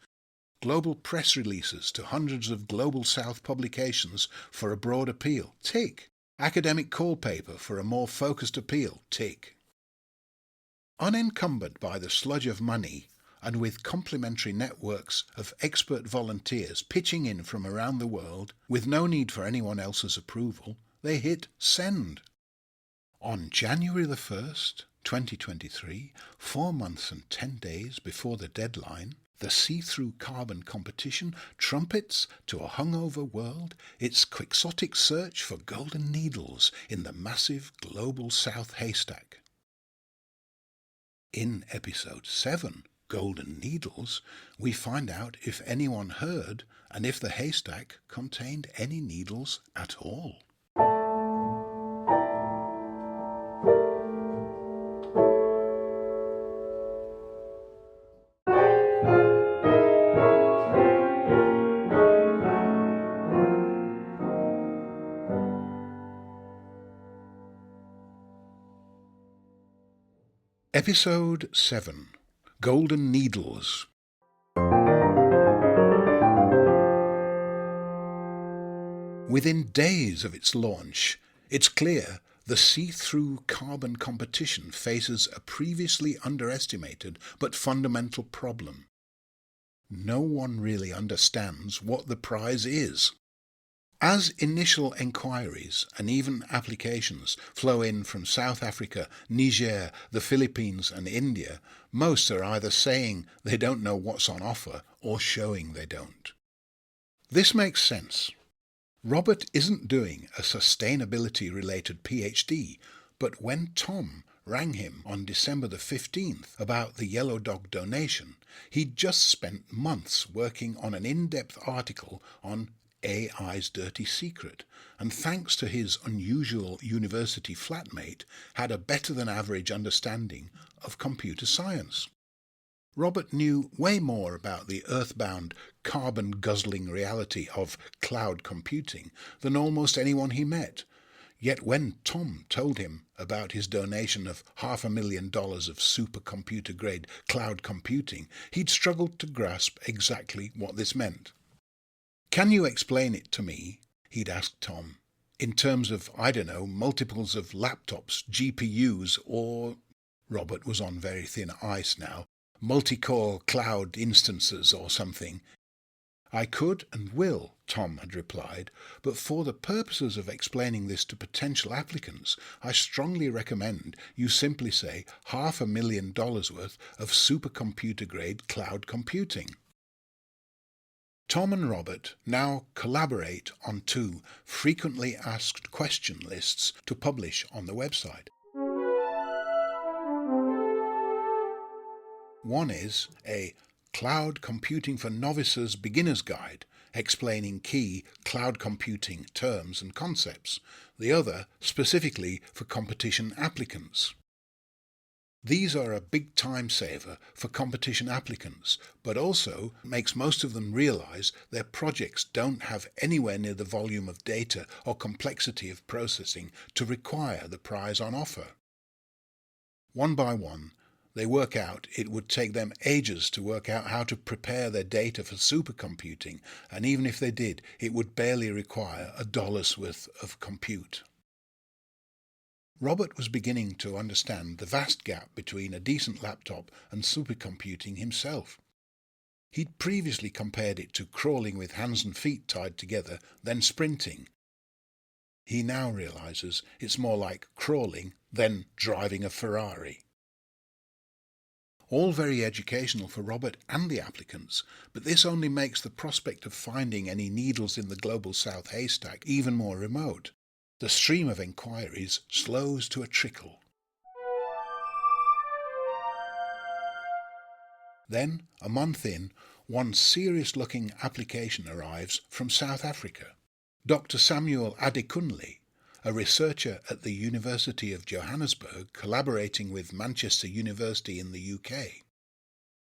S1: Global press releases to hundreds of Global South publications for a broad appeal, tick. Academic call paper for a more focused appeal, tick. Unencumbered by the sludge of money and with complementary networks of expert volunteers pitching in from around the world, with no need for anyone else's approval, they hit send. On January the 1st, 2023, 4 months and 10 days before the deadline, the See-Through Carbon competition trumpets to a hungover world its quixotic search for golden needles in the massive Global South haystack. In episode 7, Golden Needles, we find out if anyone heard and if the haystack contained any needles at all. Episode 7, Golden Needles. Within days of its launch, it's clear the See-Through Carbon competition faces a previously underestimated but fundamental problem. No one really understands what the prize is. As initial enquiries and even applications flow in from South Africa, Niger, the Philippines and India, most are either saying they don't know what's on offer or showing they don't. This makes sense. Robert isn't doing a sustainability-related PhD, but when Tom rang him on December the 15th about the Yellow Dog donation, he'd just spent months working on an in-depth article on AI's dirty secret, and thanks to his unusual university flatmate, had a better-than-average understanding of computer science. Robert knew way more about the earthbound, carbon-guzzling reality of cloud computing than almost anyone he met. Yet when Tom told him about his donation of $500,000 of supercomputer-grade cloud computing, he'd struggled to grasp exactly what this meant. "Can you explain it to me?" he'd asked Tom. "In terms of, I don't know, multiples of laptops, GPUs, or—" Robert was on very thin ice now. "Multi-core cloud instances or something." "I could and will," Tom had replied, "but for the purposes of explaining this to potential applicants, I strongly recommend you simply say $500,000 worth of supercomputer-grade cloud computing." Tom and Robert now collaborate on 2 frequently asked question lists to publish on the website. One is a Cloud Computing for Novices Beginner's Guide, explaining key cloud computing terms and concepts, the other specifically for competition applicants. These are a big time saver for competition applicants, but also makes most of them realize their projects don't have anywhere near the volume of data or complexity of processing to require the prize on offer. One by one, they work out it would take them ages to work out how to prepare their data for supercomputing, and even if they did, it would barely require $1 worth of compute. Robert was beginning to understand the vast gap between a decent laptop and supercomputing himself. He'd previously compared it to crawling with hands and feet tied together, then sprinting. He now realizes it's more like crawling, then driving a Ferrari. All very educational for Robert and the applicants, but this only makes the prospect of finding any needles in the global South haystack even more remote. The stream of enquiries slows to a trickle. Then, a month in, one serious-looking application arrives from South Africa. Dr. Samuel Adekunle, a researcher at the University of Johannesburg collaborating with Manchester University in the UK.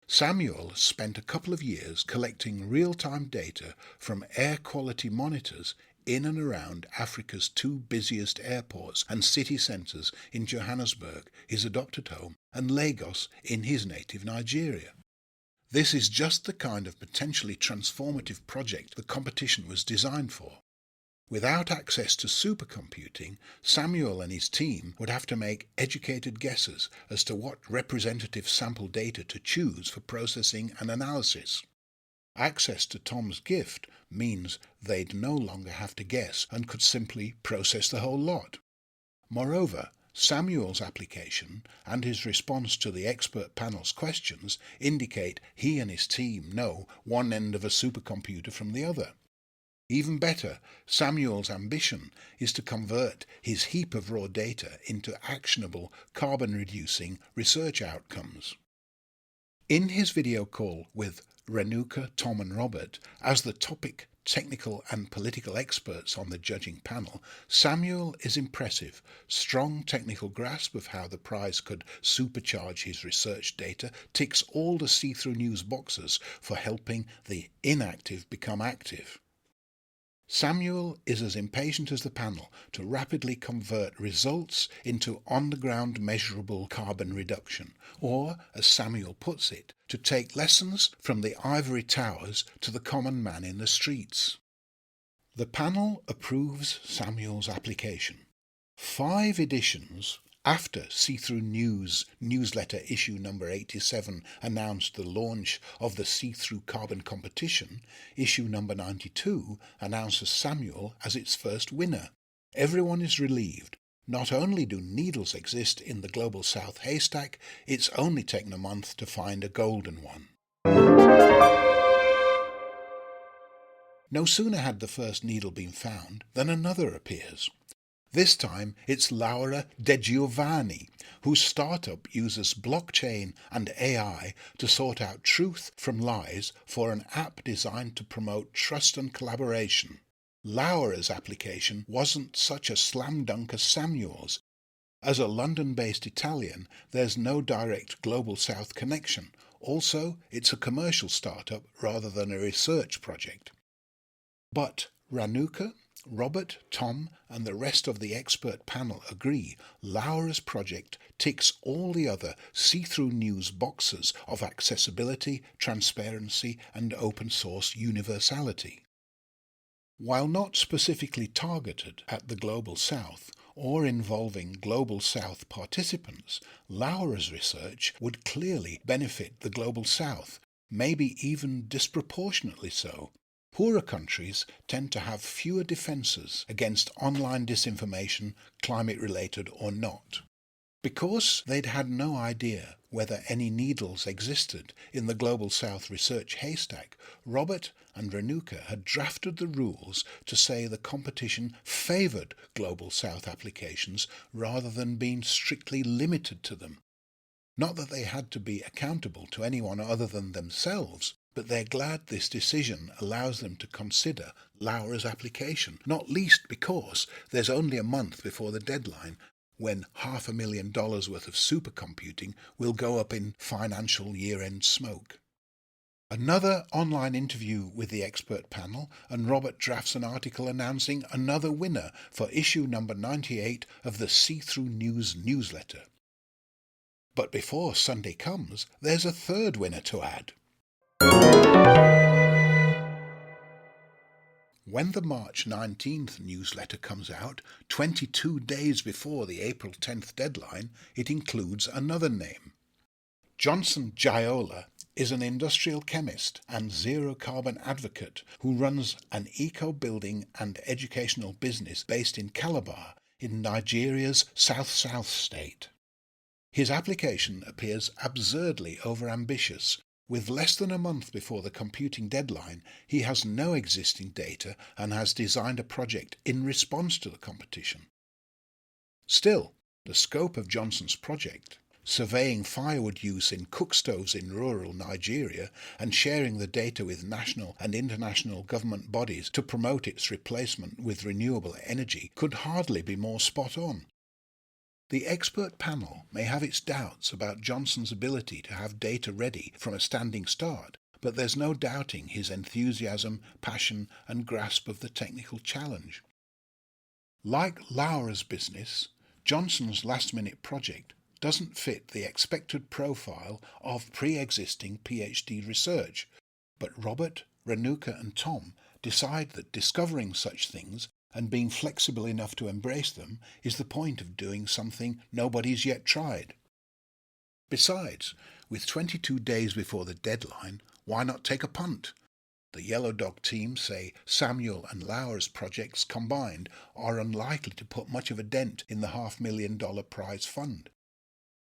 S1: Samuel spent a couple of years collecting real-time data from air quality monitors in and around Africa's 2 busiest airports and city centres in Johannesburg, his adopted home, and Lagos in his native Nigeria. This is just the kind of potentially transformative project the competition was designed for. Without access to supercomputing, Samuel and his team would have to make educated guesses as to what representative sample data to choose for processing and analysis. Access to Tom's gift means they'd no longer have to guess and could simply process the whole lot. Moreover, Samuel's application and his response to the expert panel's questions indicate he and his team know one end of a supercomputer from the other. Even better, Samuel's ambition is to convert his heap of raw data into actionable, carbon-reducing research outcomes. In his video call with Renuka, Tom and Robert, as the topic technical and political experts on the judging panel, Samuel is impressive. Strong technical grasp of how the prize could supercharge his research data ticks all the see-through news boxes for helping the inactive become active. Samuel is as impatient as the panel to rapidly convert results into on-the-ground measurable carbon reduction, or, as Samuel puts it, to take lessons from the ivory towers to the common man in the streets. The panel approves Samuel's application. 5 editions after See-Through News newsletter issue number 87 announced the launch of the See-Through Carbon competition, issue number 92 announces Samuel as its first winner. Everyone is relieved. Not only do needles exist in the global South haystack, it's only taken a month to find a golden one. No sooner had the first needle been found than another appears. This time it's Laura De Giovanni, whose startup uses blockchain and AI to sort out truth from lies for an app designed to promote trust and collaboration. Laura's application wasn't such a slam dunk as Samuel's. As a London-based Italian, there's no direct Global South connection. Also, it's a commercial startup rather than a research project. But Ranucca, Robert, Tom, and the rest of the expert panel agree Laura's project ticks all the other see-through news boxes of accessibility, transparency, and open source universality. While not specifically targeted at the Global South or involving Global South participants, Laura's research would clearly benefit the Global South, maybe even disproportionately so. Poorer countries tend to have fewer defences against online disinformation, climate-related or not. Because they'd had no idea whether any needles existed in the Global South research haystack, Robert and Ranucca had drafted the rules to say the competition favoured Global South applications rather than being strictly limited to them. Not that they had to be accountable to anyone other than themselves, but they're glad this decision allows them to consider Laura's application, not least because there's only a month before the deadline when $500,000 worth of supercomputing will go up in financial year-end smoke. Another online interview with the expert panel, and Robert drafts an article announcing another winner for issue number 98 of the See-Through News newsletter. But before Sunday comes, there's a third winner to add. When the March 19th newsletter comes out, 22 days before the April 10th deadline, it includes another name. Johnson Giola is an industrial chemist and zero-carbon advocate who runs an eco-building and educational business based in Calabar in Nigeria's south-south state. His application appears absurdly overambitious. With less than a month before the computing deadline, he has no existing data and has designed a project in response to the competition. Still, the scope of Johnson's project, surveying firewood use in cook stoves in rural Nigeria and sharing the data with national and international government bodies to promote its replacement with renewable energy, could hardly be more spot on. The expert panel may have its doubts about Johnson's ability to have data ready from a standing start, but there's no doubting his enthusiasm, passion, and grasp of the technical challenge. Like Laura's business, Johnson's last-minute project doesn't fit the expected profile of pre-existing PhD research, but Robert, Ranucca, and Tom decide that discovering such things and being flexible enough to embrace them is the point of doing something nobody's yet tried. Besides, with 22 days before the deadline, why not take a punt? The Yellow Dog team say Samuel and Laura's projects combined are unlikely to put much of a dent in the $500,000 prize fund.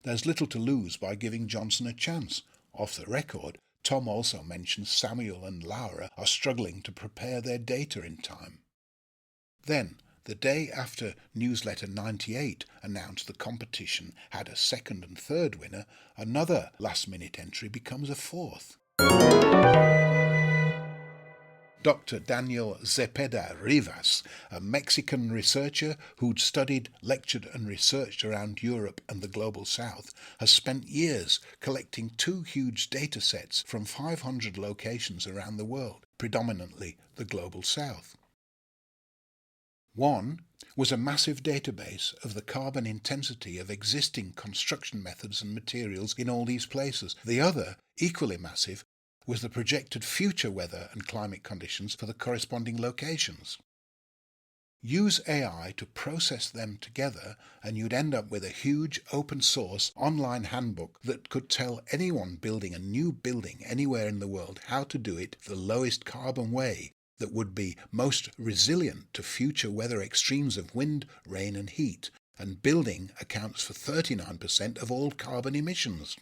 S1: There's little to lose by giving Johnson a chance. Off the record, Tom also mentions Samuel and Laura are struggling to prepare their data in time. Then, the day after Newsletter 98 announced the competition had a second and third winner, another last-minute entry becomes a fourth. Dr. Daniel Zepeda Rivas, a Mexican researcher who'd studied, lectured and researched around Europe and the Global South, has spent years collecting two huge data sets from 500 locations around the world, predominantly the Global South. One was a massive database of the carbon intensity of existing construction methods and materials in all these places. The other, equally massive, was the projected future weather and climate conditions for the corresponding locations. Use AI to process them together and you'd end up with a huge open-source online handbook that could tell anyone building a new building anywhere in the world how to do it the lowest carbon way that would be most resilient to future weather extremes of wind, rain and heat, and building accounts for 39% of all carbon emissions.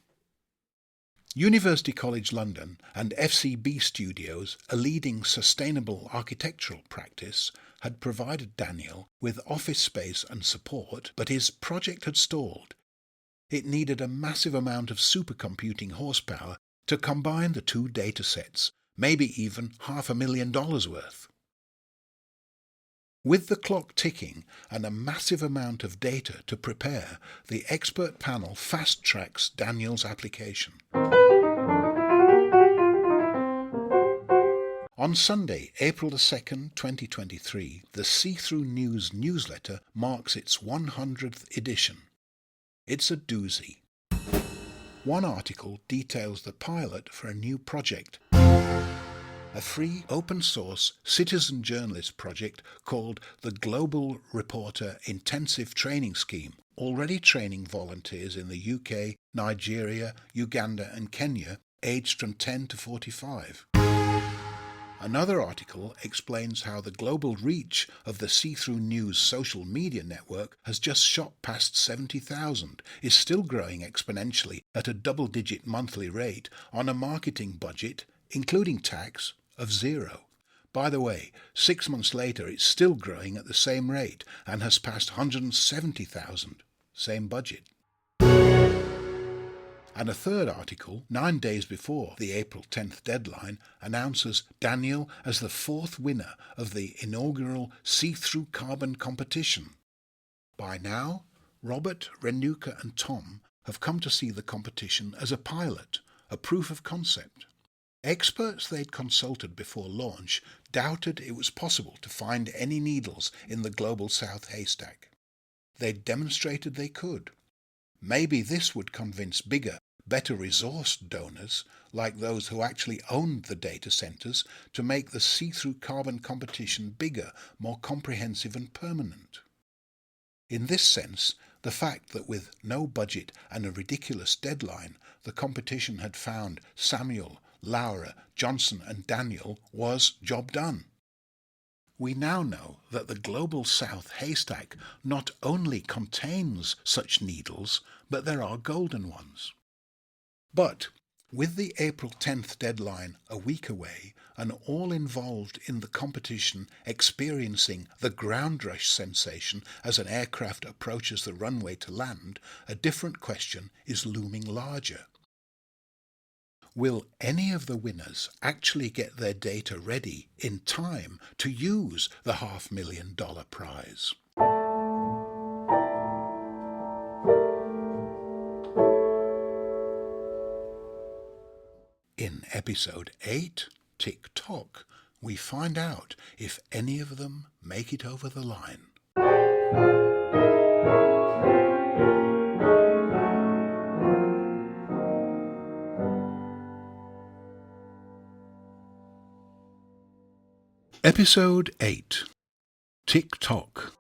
S1: University College London and FCB Studios, a leading sustainable architectural practice, had provided Daniel with office space and support, but his project had stalled. It needed a massive amount of supercomputing horsepower to combine the two datasets, maybe even $500,000 worth. With the clock ticking and a massive amount of data to prepare, the expert panel fast-tracks Daniel's application. On Sunday, April 2nd, 2023, the See-Through News newsletter marks its 100th edition. It's a doozy. One article details the pilot for a new project, a free, open-source citizen journalist project called the Global Reporter Intensive Training Scheme, already training volunteers in the UK, Nigeria, Uganda and Kenya, aged from 10 to 45. Another article explains how the global reach of the See-Through News social media network has just shot past 70,000, is still growing exponentially at a double-digit monthly rate on a marketing budget, including tax, of zero. By the way, 6 months later it's still growing at the same rate and has passed 170,000, same budget. And a third article, 9 days before the April 10th deadline, announces Daniel as the 4th winner of the inaugural See-Through Carbon competition. By now, Robert, Renuka and Tom have come to see the competition as a pilot, a proof of concept. Experts they'd consulted before launch doubted it was possible to find any needles in the Global South haystack. They'd demonstrated they could. Maybe this would convince bigger, better resourced donors, like those who actually owned the data centers, to make the See-Through Carbon competition bigger, more comprehensive and permanent. In this sense, the fact that with no budget and a ridiculous deadline, the competition had found Samuel, Laura, Johnson and Daniel was job done. We now know that the Global South haystack not only contains such needles, but there are golden ones. But with the April 10th deadline a week away, and all involved in the competition experiencing the ground rush sensation as an aircraft approaches the runway to land, a different question is looming larger. Will any of the winners actually get their data ready in time to use the $500,000 prize? In episode 8, Tick-Tock, we find out if any of them make it over the line. Episode 8, Tick-Tock.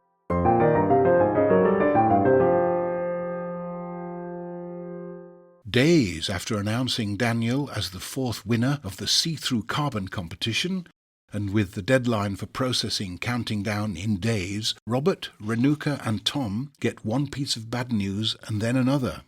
S1: Days after announcing Daniel as the 4th winner of the See-Through Carbon competition, and with the deadline for processing counting down in days, Robert, Renuka and Tom get one piece of bad news and then another.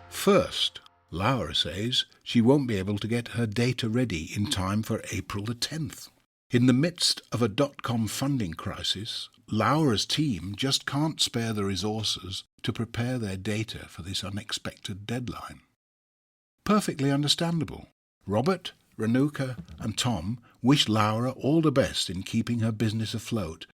S1: First, Laura says she won't be able to get her data ready in time for April the 10th. In the midst of a .com funding crisis, Laura's team just can't spare the resources to prepare their data for this unexpected deadline. Perfectly understandable. Robert, Renuka and Tom wish Laura all the best in keeping her business afloat.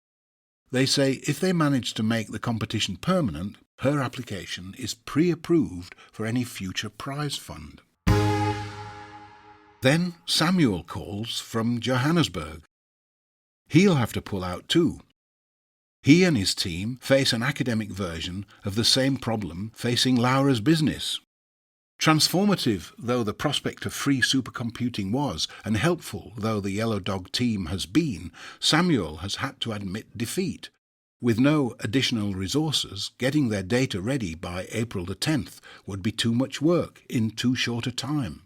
S1: They say if they manage to make the competition permanent, her application is pre-approved for any future prize fund. Then Samuel calls from Johannesburg. He'll have to pull out too. He and his team face an academic version of the same problem facing Laura's business. Transformative though the prospect of free supercomputing was, and helpful though the Yellow Dog team has been, Samuel has had to admit defeat. With no additional resources, getting their data ready by April the 10th would be too much work in too short a time.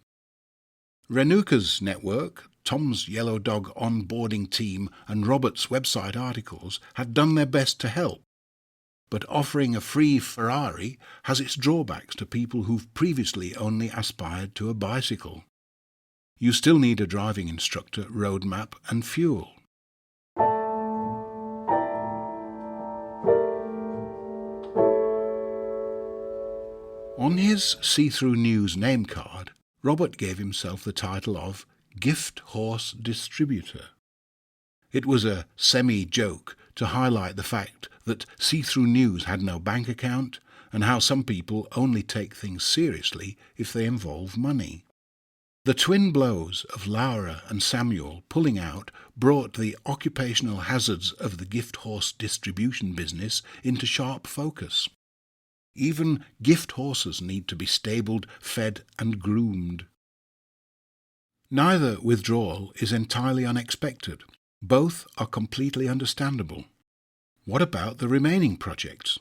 S1: Renuka's network, Tom's Yellow Dog onboarding team and Robert's website articles had done their best to help. But offering a free Ferrari has its drawbacks to people who've previously only aspired to a bicycle. You still need a driving instructor, roadmap and fuel. On his See-Through News name card, Robert gave himself the title of Gift Horse Distributor. It was a semi-joke to highlight the fact that See-Through News had no bank account and how some people only take things seriously if they involve money. The twin blows of Laura and Samuel pulling out brought the occupational hazards of the gift horse distribution business into sharp focus. Even gift horses need to be stabled, fed and groomed. Neither withdrawal is entirely unexpected. Both are completely understandable. What about the remaining projects?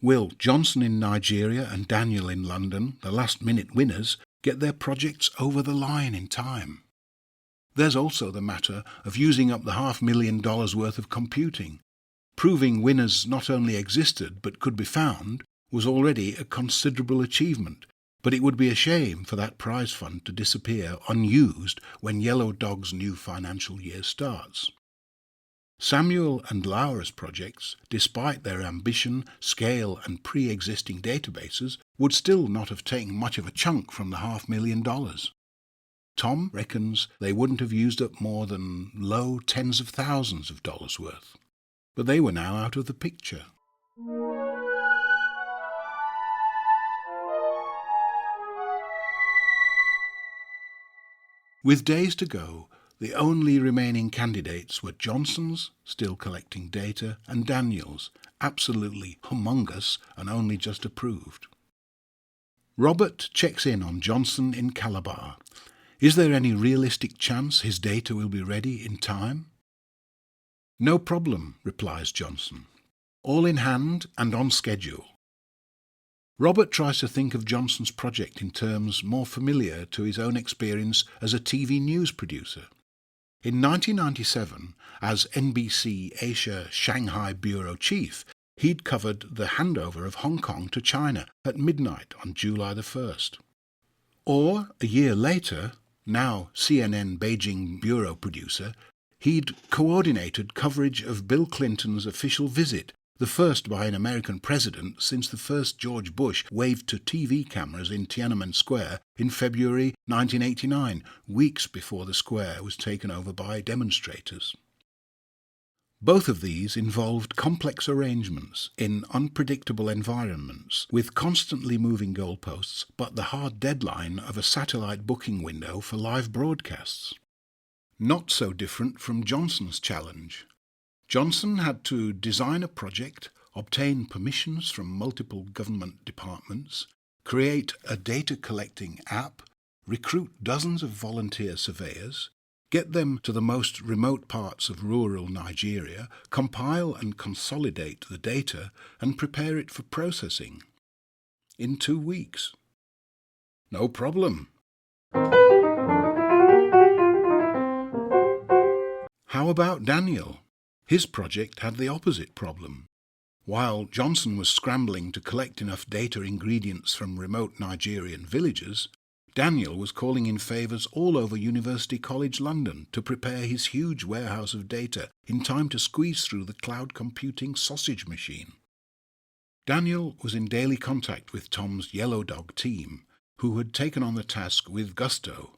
S1: Will Johnson in Nigeria and Daniel in London, the last-minute winners, get their projects over the line in time? There's also the matter of using up the $500,000 worth of computing. Proving winners not only existed but could be found was already a considerable achievement, but it would be a shame for that prize fund to disappear unused when Yellow Dog's new financial year starts. Samuel and Laura's projects, despite their ambition, scale and pre-existing databases, would still not have taken much of a chunk from the $500,000. Tom reckons they wouldn't have used up more than low tens of thousands of dollars worth. But they were now out of the picture. With days to go, the only remaining candidates were Johnson's, still collecting data, and Daniel's, absolutely humongous and only just approved. Robert checks in on Johnson in Calabar. Is there any realistic chance his data will be ready in time? No problem, replies Johnson. All in hand and on schedule. Robert tries to think of Johnson's project in terms more familiar to his own experience as a TV news producer. In 1997, as NBC Asia Shanghai Bureau Chief, he'd covered the handover of Hong Kong to China at midnight on July the 1st. Or, a year later, now CNN Beijing Bureau producer, he'd coordinated coverage of Bill Clinton's official visit, the first by an American president since the first George Bush waved to TV cameras in Tiananmen Square in February 1989, weeks before the square was taken over by demonstrators. Both of these involved complex arrangements in unpredictable environments with constantly moving goalposts but the hard deadline of a satellite booking window for live broadcasts. Not so different from Johnson's challenge. Johnson had to design a project, obtain permissions from multiple government departments, create a data-collecting app, recruit dozens of volunteer surveyors, get them to the most remote parts of rural Nigeria, compile and consolidate the data, and prepare it for processing. In 2 weeks. No problem. How about Daniel? His project had the opposite problem. While Johnson was scrambling to collect enough data ingredients from remote Nigerian villages, Daniel was calling in favours all over University College London to prepare his huge warehouse of data in time to squeeze through the cloud computing sausage machine. Daniel was in daily contact with Tom's Yellow Dog team, who had taken on the task with gusto.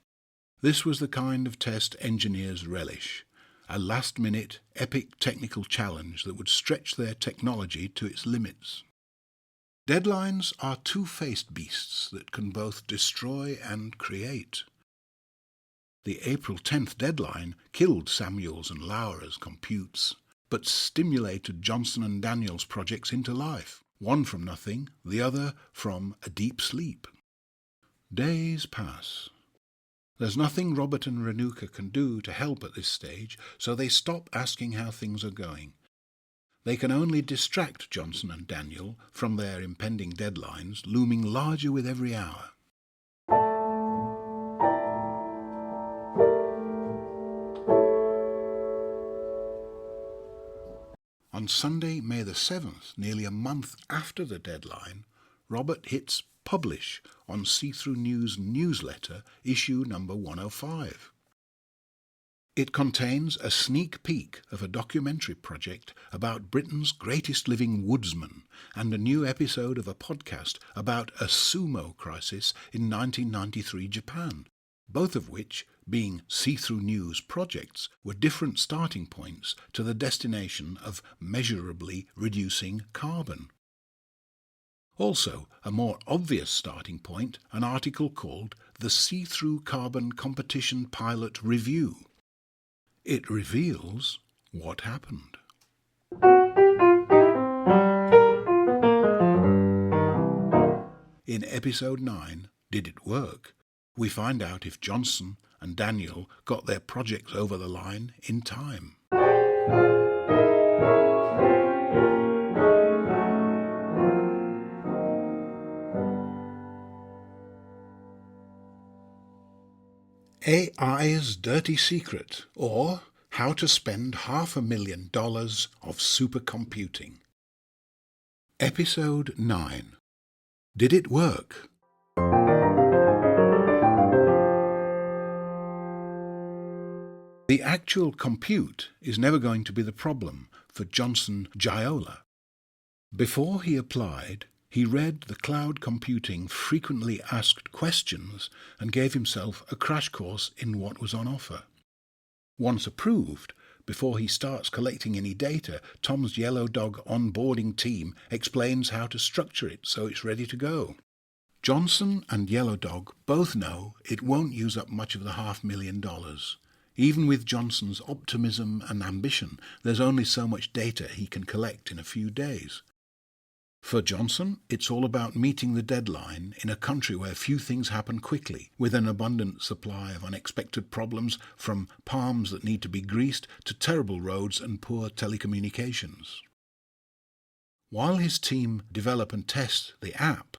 S1: This was the kind of test engineers relish. A last-minute, epic technical challenge that would stretch their technology to its limits. Deadlines are two-faced beasts that can both destroy and create. The April 10th deadline killed Samuel's and Laura's computes, but stimulated Johnson and Daniel's projects into life, one from nothing, the other from a deep sleep. Days pass. There's nothing Robert and Renuka can do to help at this stage, so they stop asking how things are going. They can only distract Johnson and Daniel from their impending deadlines, looming larger with every hour. On Sunday, May the 7th, nearly a month after the deadline, Robert hits publish on See-Through News newsletter, issue number 105. It contains a sneak peek of a documentary project about Britain's greatest living woodsman and a new episode of a podcast about a sumo crisis in 1993 Japan, both of which, being see-through news projects, were different starting points to the destination of measurably reducing carbon. Also, a more obvious starting point, an article called The See-Through Carbon Competition Pilot Review. It reveals what happened. In episode 9, Did It Work?, we find out if Johnson and Daniel got their projects over the line in time. AI's Dirty Secret, or How to Spend $500,000 of Supercomputing. Episode 9. Did it work? The actual compute is never going to be the problem for Johnson Giola. Before he applied, he read the cloud computing frequently asked questions and gave himself a crash course in what was on offer. Once approved, before he starts collecting any data, Tom's Yellow Dog onboarding team explains how to structure it so it's ready to go. Johnson and Yellow Dog both know it won't use up much of the $500,000. Even with Johnson's optimism and ambition, there's only so much data he can collect in a few days. For Johnson, it's all about meeting the deadline in a country where few things happen quickly, with an abundant supply of unexpected problems, from palms that need to be greased to terrible roads and poor telecommunications. While his team develop and test the app,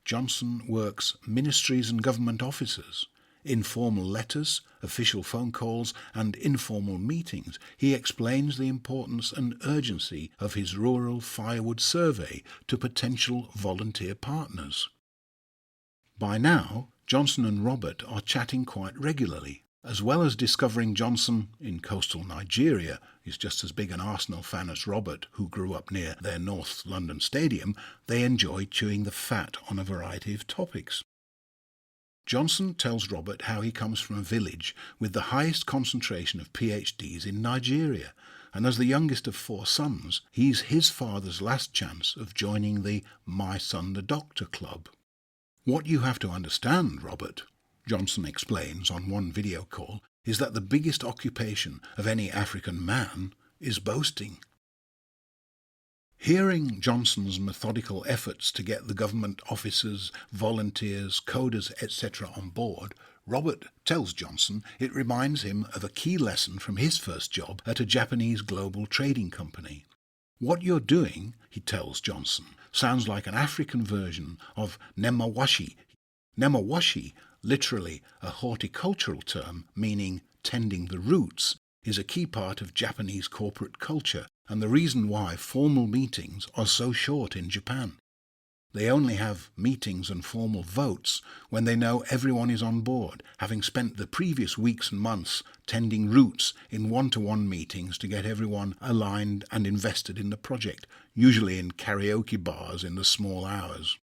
S1: Johnson works ministries and government offices. Informal letters, official phone calls, and informal meetings. He explains the importance and urgency of his rural firewood survey to potential volunteer partners. By now, Johnson and Robert are chatting quite regularly. As well as discovering Johnson, in coastal Nigeria, is just as big an Arsenal fan as Robert, who grew up near their North London stadium, they enjoy chewing the fat on a variety of topics. Johnson tells Robert how he comes from a village with the highest concentration of PhDs in Nigeria, and as the youngest of 4 sons, he's his father's last chance of joining the My Son the Doctor Club. What you have to understand, Robert, Johnson explains on one video call, is that the biggest occupation of any African man is boasting. Hearing Johnson's methodical efforts to get the government officers, volunteers, coders, etc. on board, Robert tells Johnson it reminds him of a key lesson from his first job at a Japanese global trading company. What you're doing, he tells Johnson, sounds like an African version of nemawashi. Nemawashi, literally a horticultural term meaning tending the roots, is a key part of Japanese corporate culture and the reason why formal meetings are so short in Japan. They only have meetings and formal votes when they know everyone is on board, having spent the previous weeks and months tending roots in one-to-one meetings to get everyone aligned and invested in the project, usually in karaoke bars in the small hours.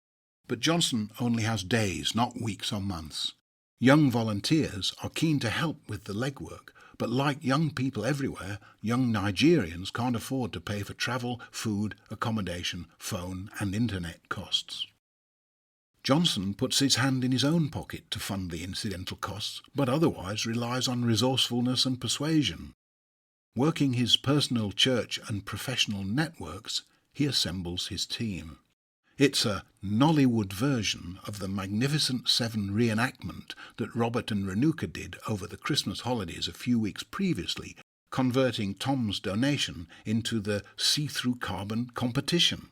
S1: But Johnson only has days, not weeks or months. Young volunteers are keen to help with the legwork, but like young people everywhere, young Nigerians can't afford to pay for travel, food, accommodation, phone and internet costs. Johnson puts his hand in his own pocket to fund the incidental costs, but otherwise relies on resourcefulness and persuasion. Working his personal church and professional networks, he assembles his team. It's a Nollywood version of the Magnificent Seven reenactment that Robert and Renuka did over the Christmas holidays a few weeks previously, converting Tom's donation into the see-through carbon competition.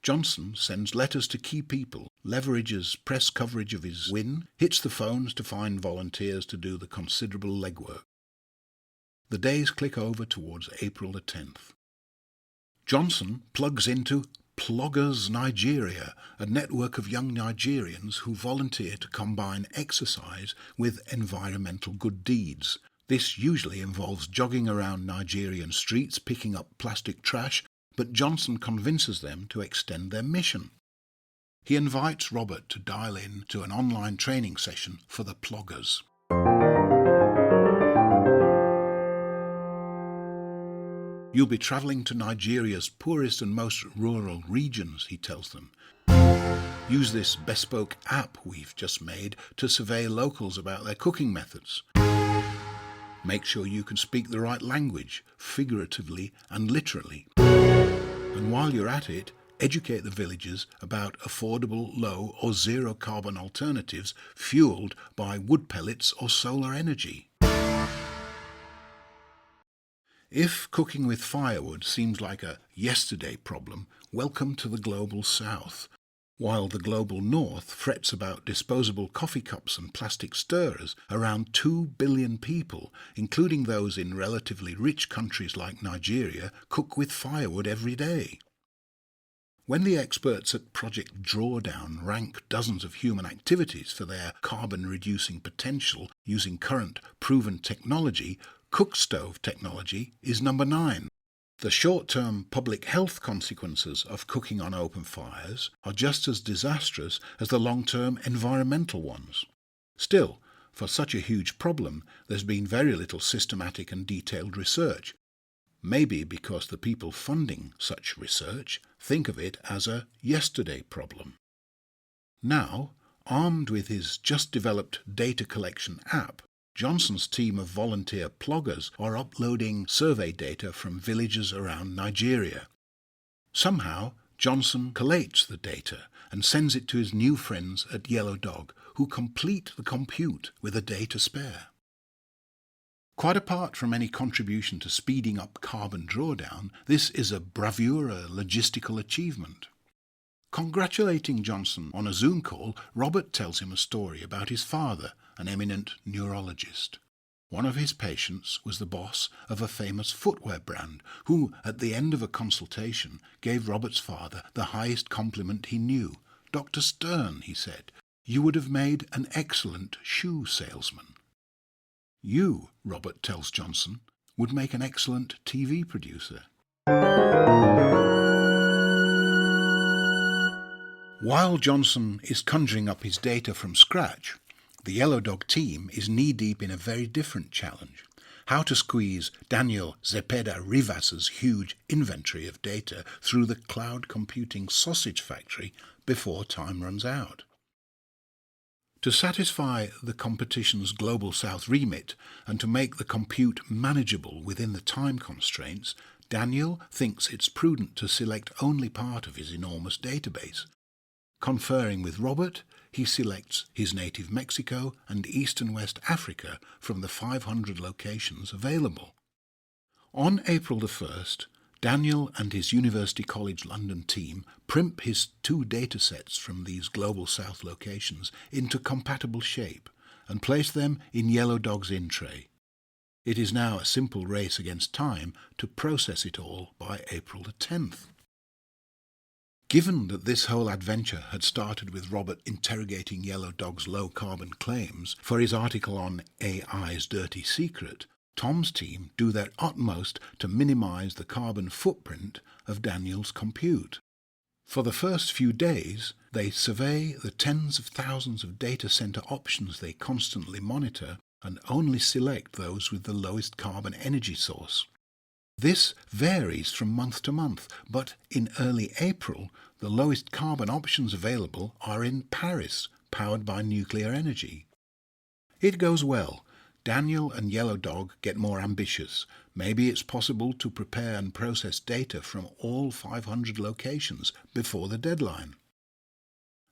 S1: Johnson sends letters to key people, leverages press coverage of his win, hits the phones to find volunteers to do the considerable legwork. The days click over towards April the 10th. Johnson plugs into Ploggers Nigeria, a network of young Nigerians who volunteer to combine exercise with environmental good deeds. This usually involves jogging around Nigerian streets picking up plastic trash, but Johnson convinces them to extend their mission. He invites Robert to dial in to an online training session for the ploggers. You'll be travelling to Nigeria's poorest and most rural regions, he tells them. Use this bespoke app we've just made to survey locals about their cooking methods. Make sure you can speak the right language, figuratively and literally. And while you're at it, educate the villagers about affordable low or zero carbon alternatives fueled by wood pellets or solar energy. If cooking with firewood seems like a yesterday problem, welcome to the global south. While the global north frets about disposable coffee cups and plastic stirrers, around 2 billion people, including those in relatively rich countries like Nigeria, cook with firewood every day. When the experts at Project Drawdown rank dozens of human activities for their carbon-reducing potential using current proven technology, cook stove technology is number 9. The short-term public health consequences of cooking on open fires are just as disastrous as the long-term environmental ones. Still, for such a huge problem, there's been very little systematic and detailed research. Maybe because the people funding such research think of it as a yesterday problem. Now, armed with his just-developed data collection app, Johnson's team of volunteer ploggers are uploading survey data from villages around Nigeria. Somehow, Johnson collates the data and sends it to his new friends at Yellow Dog, who complete the compute with a day to spare. Quite apart from any contribution to speeding up carbon drawdown, this is a bravura logistical achievement. Congratulating Johnson on a Zoom call, Robert tells him a story about his father, an eminent neurologist. One of his patients was the boss of a famous footwear brand, who, at the end of a consultation, gave Robert's father the highest compliment he knew. "Dr. Stern," he said, "you would have made an excellent shoe salesman." "You," Robert tells Johnson, "would make an excellent TV producer." While Johnson is conjuring up his data from scratch, the Yellow Dog team is knee-deep in a very different challenge: how to squeeze Daniel Zepeda Rivas's huge inventory of data through the cloud computing sausage factory before time runs out. To satisfy the competition's Global South remit and to make the compute manageable within the time constraints, Daniel thinks it's prudent to select only part of his enormous database. Conferring with Robert, he selects his native Mexico and East and West Africa from the 500 locations available. On April the 1st, Daniel and his University College London team primp his 2 datasets from these Global South locations into compatible shape and place them in Yellow Dog's in-tray. It is now a simple race against time to process it all by April the 10th. Given that this whole adventure had started with Robert interrogating Yellow Dog's low-carbon claims for his article on AI's dirty secret, Tom's team do their utmost to minimise the carbon footprint of Daniel's compute. For the first few days, they survey the tens of thousands of data centre options they constantly monitor and only select those with the lowest carbon energy source. This varies from month to month, but in early April, the lowest carbon options available are in Paris, powered by nuclear energy. It goes well. Daniel and Yellow Dog get more ambitious. Maybe it's possible to prepare and process data from all 500 locations before the deadline.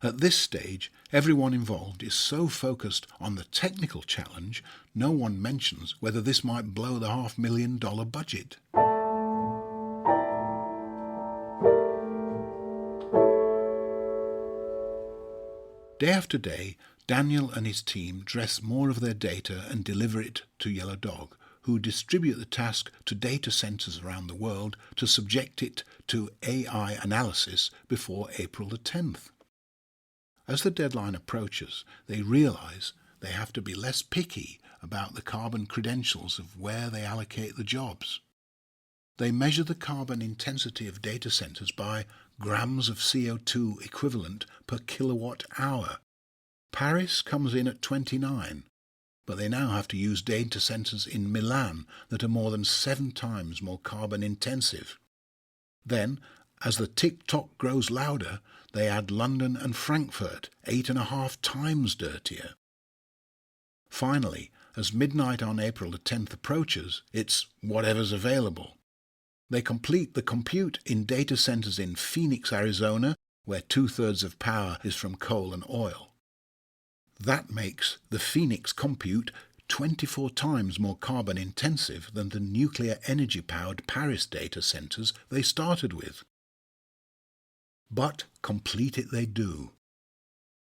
S1: At this stage, everyone involved is so focused on the technical challenge, no one mentions whether this might blow the $500,000 budget. Day after day, Daniel and his team dress more of their data and deliver it to Yellow Dog, who distribute the task to data centres around the world to subject it to AI analysis before April the 10th. As the deadline approaches, they realise they have to be less picky about the carbon credentials of where they allocate the jobs. They measure the carbon intensity of data centers by grams of CO2 equivalent per kilowatt hour. Paris comes in at 29, but they now have to use data centers in Milan that are more than 7 times more carbon intensive. Then, as the tick-tock grows louder, they add London and Frankfurt, 8.5 times dirtier. Finally, as midnight on April the 10th approaches, it's whatever's available. They complete the compute in data centers in Phoenix, Arizona, where 2/3 of power is from coal and oil. That makes the Phoenix compute 24 times more carbon intensive than the nuclear energy-powered Paris data centers they started with. But complete it they do.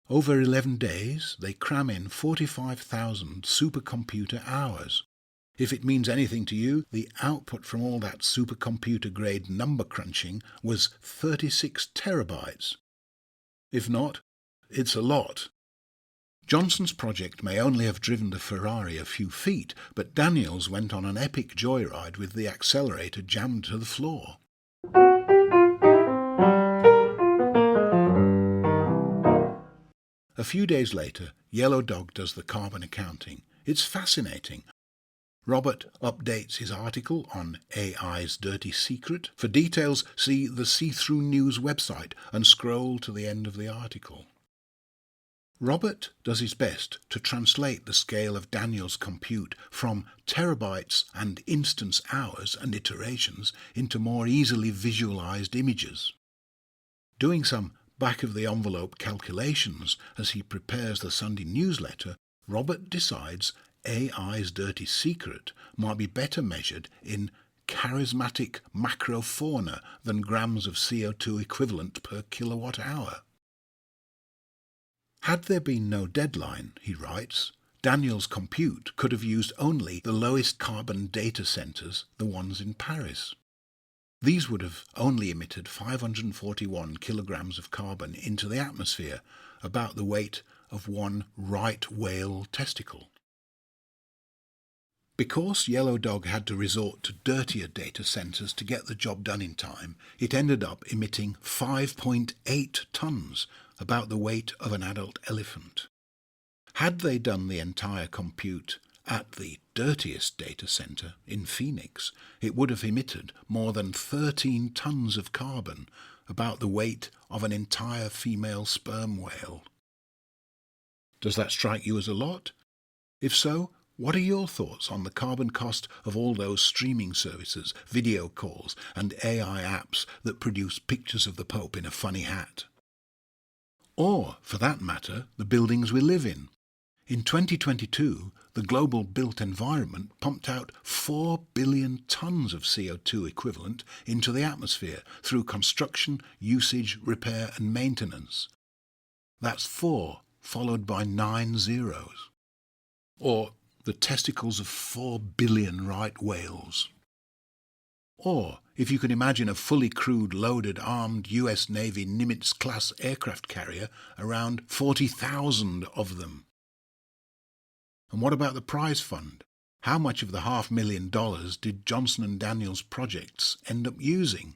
S1: Over 11 days, they cram in 45,000 supercomputer hours. If it means anything to you, the output from all that supercomputer-grade number crunching was 36 terabytes. If not, it's a lot. Johnson's project may only have driven the Ferrari a few feet, but Daniels went on an epic joyride with the accelerator jammed to the floor. A few days later, Yellow Dog does the carbon accounting. It's fascinating. Robert updates his article on AI's dirty secret. For details, see the See-Through News website and scroll to the end of the article. Robert does his best to translate the scale of Daniel's compute from terabytes and instance hours and iterations into more easily visualized images. Doing some back-of-the-envelope calculations as he prepares the Sunday newsletter, Robert decides AI's dirty secret might be better measured in charismatic macrofauna than grams of CO2 equivalent per kilowatt hour. Had there been no deadline, he writes, Daniel's compute could have used only the lowest carbon data centers, the ones in Paris. These would have only emitted 541 kilograms of carbon into the atmosphere, about the weight of one right whale testicle. Because Yellow Dog had to resort to dirtier data centers to get the job done in time, it ended up emitting 5.8 tons, about the weight of an adult elephant. Had they done the entire compute at the dirtiest data center in Phoenix, it would have emitted more than 13 tons of carbon, about the weight of an entire female sperm whale. Does that strike you as a lot? If so, what are your thoughts on the carbon cost of all those streaming services, video calls, and AI apps that produce pictures of the Pope in a funny hat? Or, for that matter, the buildings we live in. In 2022, the global built environment pumped out 4 billion tons of CO2 equivalent into the atmosphere through construction, usage, repair and maintenance. That's 4 followed by 9 zeros. Or the testicles of 4 billion right whales. Or, if you can imagine a fully crewed, loaded, armed US Navy Nimitz-class aircraft carrier, around 40,000 of them. And what about the prize fund? How much of the $500,000 did Johnson & Daniels projects end up using?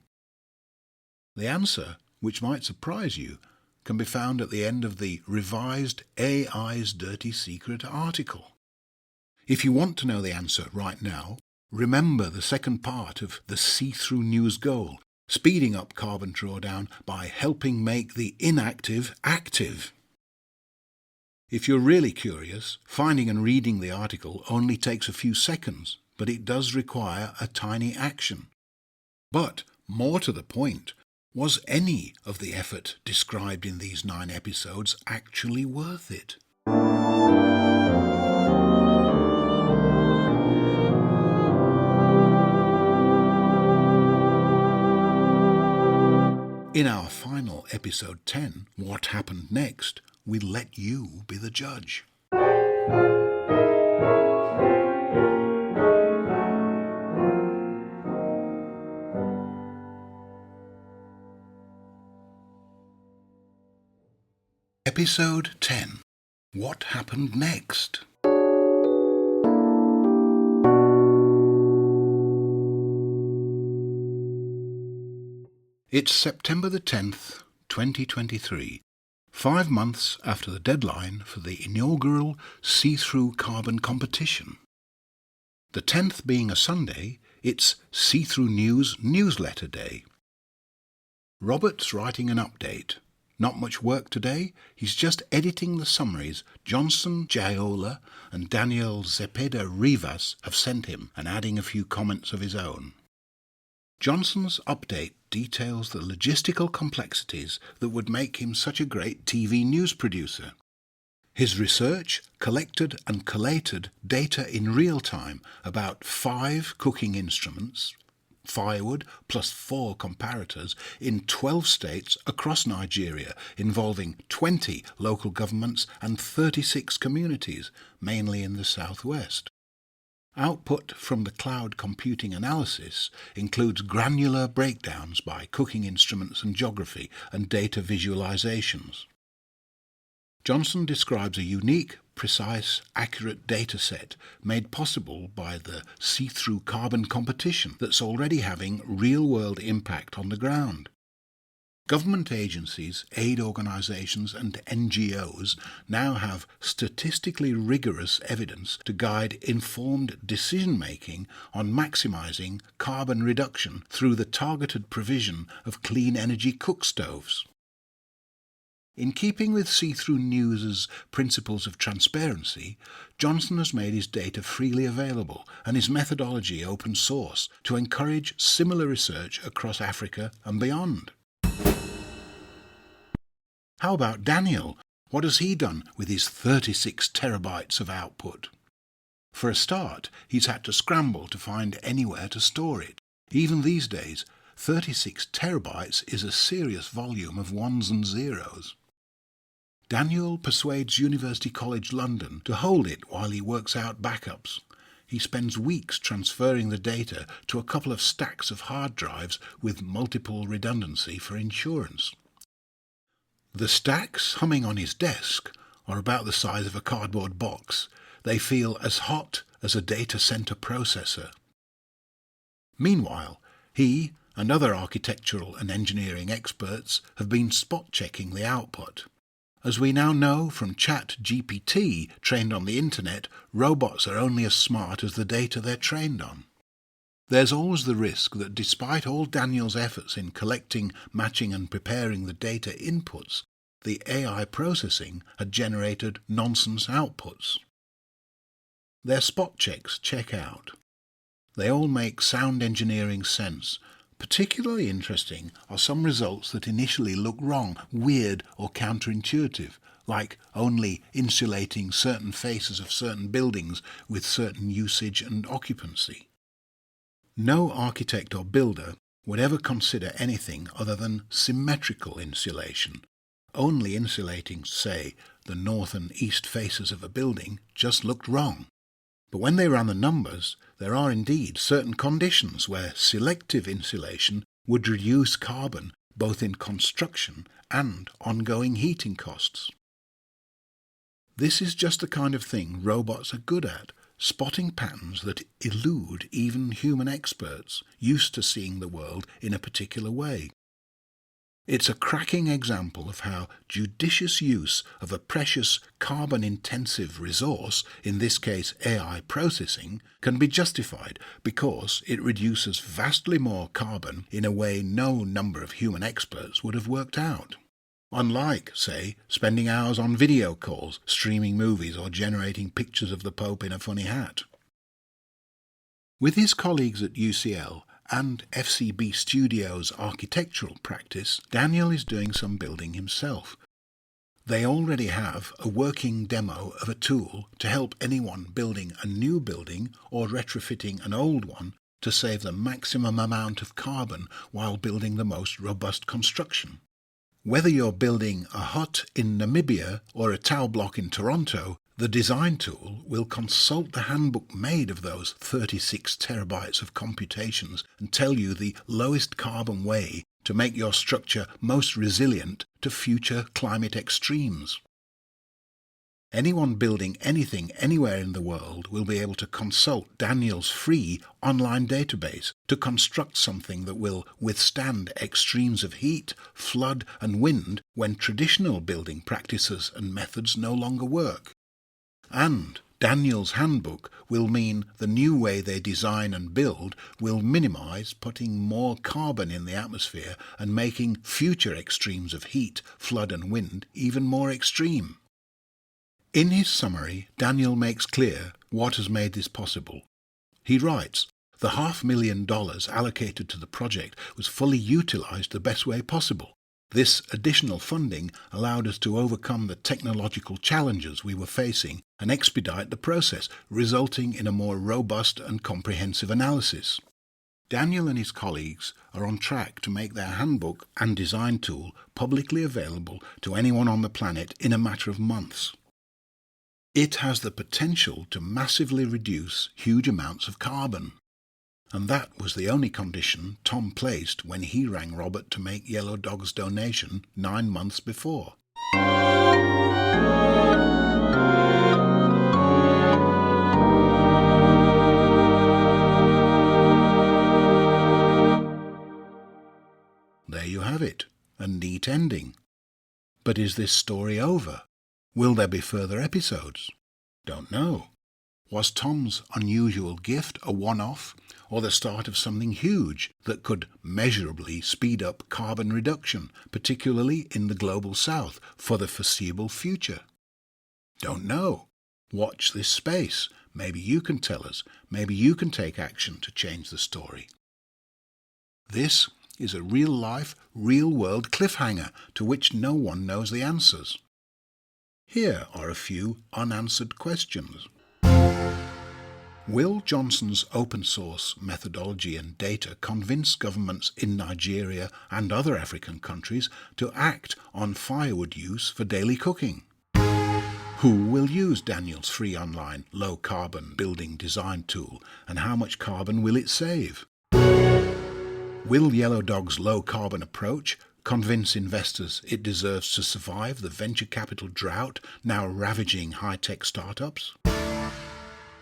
S1: The answer, which might surprise you, can be found at the end of the revised AI's Dirty Secret article. If you want to know the answer right now, remember the second part of the See-Through News goal, speeding up carbon drawdown by helping make the inactive active. If you're really curious, finding and reading the article only takes a few seconds, but it does require a tiny action. But, more to the point, was any of the effort described in these 9 episodes actually worth it? In our final episode 10, What Happened Next, we let you be the judge. Episode 10, What Happened Next? It's September the 10th, 2023, 5 months after the deadline for the inaugural See-Through Carbon competition. The 10th being a Sunday, it's See-Through News Newsletter Day. Robert's writing an update. Not much work today, he's just editing the summaries Johnson Jaiola and Daniel Zepeda Rivas have sent him and adding a few comments of his own. Johnson's update details the logistical complexities that would make him such a great TV news producer. His research collected and collated data in real time about 5 cooking instruments, firewood plus 4 comparators in 12 states across Nigeria, involving 20 local governments and 36 communities, mainly in the southwest. Output from the cloud computing analysis includes granular breakdowns by cooking instruments and geography and data visualizations. Johnson describes a unique, precise, accurate data set made possible by the See-Through Carbon competition that's already having real-world impact on the ground. Government agencies, aid organisations and NGOs now have statistically rigorous evidence to guide informed decision-making on maximising carbon reduction through the targeted provision of clean energy cookstoves. In keeping with See-Through News' principles of transparency, Johnson has made his data freely available and his methodology open source to encourage similar research across Africa and beyond. How about Daniel? What has he done with his 36 terabytes of output? For a start, he's had to scramble to find anywhere to store it. Even these days, 36 terabytes is a serious volume of ones and zeros. Daniel persuades University College London to hold it while he works out backups. He spends weeks transferring the data to a couple of stacks of hard drives with multiple redundancy for insurance. The stacks humming on his desk are about the size of a cardboard box. They feel as hot as a data center processor. Meanwhile, he and other architectural and engineering experts have been spot-checking the output. As we now know from ChatGPT trained on the internet, robots are only as smart as the data they're trained on. There's always the risk that despite all Daniel's efforts in collecting, matching and preparing the data inputs, the AI processing had generated nonsense outputs. Their spot checks check out. They all make sound engineering sense. Particularly interesting are some results that initially look wrong, weird or counterintuitive, like only insulating certain faces of certain buildings with certain usage and occupancy. No architect or builder would ever consider anything other than symmetrical insulation. Only insulating, say, the north and east faces of a building just looked wrong. But when they ran the numbers, there are indeed certain conditions where selective insulation would reduce carbon both in construction and ongoing heating costs. This is just the kind of thing robots are good at, spotting patterns that elude even human experts used to seeing the world in a particular way. It's a cracking example of how judicious use of a precious carbon-intensive resource, in this case AI processing, can be justified because it reduces vastly more carbon in a way no number of human experts would have worked out. Unlike, say, spending hours on video calls, streaming movies or generating pictures of the Pope in a funny hat. With his colleagues at UCL and FCB Studios' architectural practice, Daniel is doing some building himself. They already have a working demo of a tool to help anyone building a new building or retrofitting an old one to save the maximum amount of carbon while building the most robust construction. Whether you're building a hut in Namibia or a tower block in Toronto, the design tool will consult the handbook made of those 36 terabytes of computations and tell you the lowest carbon way to make your structure most resilient to future climate extremes. Anyone building anything anywhere in the world will be able to consult Daniel's free online database to construct something that will withstand extremes of heat, flood and wind when traditional building practices and methods no longer work. And Daniel's handbook will mean the new way they design and build will minimise putting more carbon in the atmosphere and making future extremes of heat, flood and wind even more extreme. In his summary, Daniel makes clear what has made this possible. He writes, "The $500,000 allocated to the project was fully utilised the best way possible. This additional funding allowed us to overcome the technological challenges we were facing and expedite the process, resulting in a more robust and comprehensive analysis." Daniel and his colleagues are on track to make their handbook and design tool publicly available to anyone on the planet in a matter of months. It has the potential to massively reduce huge amounts of carbon. And that was the only condition Tom placed when he rang Robert to make Yellow Dog's donation 9 months before. There you have it, a neat ending. But is this story over? Will there be further episodes? Don't know. Was Tom's unusual gift a one-off, or the start of something huge that could measurably speed up carbon reduction, particularly in the global south, for the foreseeable future? Don't know. Watch this space. Maybe you can tell us. Maybe you can take action to change the story. This is a real-life, real-world cliffhanger to which no one knows the answers. Here are a few unanswered questions. Will Johnson's open-source methodology and data convince governments in Nigeria and other African countries to act on firewood use for daily cooking? Who will use Daniel's free online low-carbon building design tool, and how much carbon will it save? Will Yellow Dog's low-carbon approach convince investors it deserves to survive the venture capital drought now ravaging high-tech startups?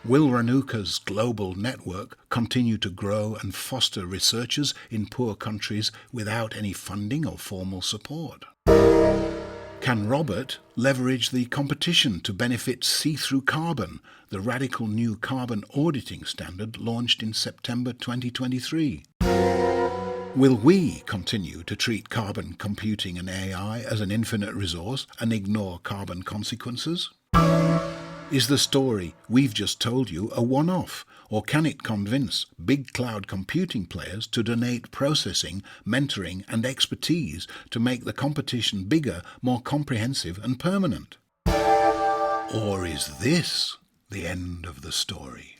S1: Will Ranuka's global network continue to grow and foster researchers in poor countries without any funding or formal support? Can Robert leverage the competition to benefit see-through carbon, the radical new carbon auditing standard launched in September 2023? Will we continue to treat carbon computing and AI as an infinite resource and ignore carbon consequences? Is the story we've just told you a one-off, or can it convince big cloud computing players to donate processing, mentoring and expertise to make the competition bigger, more comprehensive and permanent? Or is this the end of the story?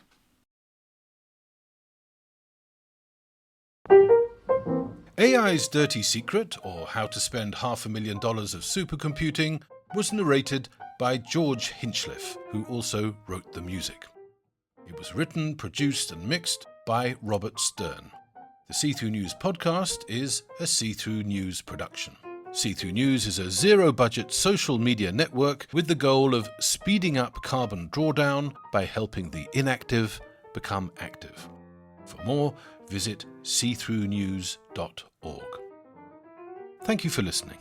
S2: AI's Dirty Secret, or How to Spend $500,000 of Supercomputing, was narrated by George Hinchliffe, who also wrote the music. It was written, produced and mixed by Robert Stern. The See-Through News podcast is a See-Through News production. See-Through News is a zero-budget social media network with the goal of speeding up carbon drawdown by helping the inactive become active. For more, visit seethroughnews.org. Thank you for listening.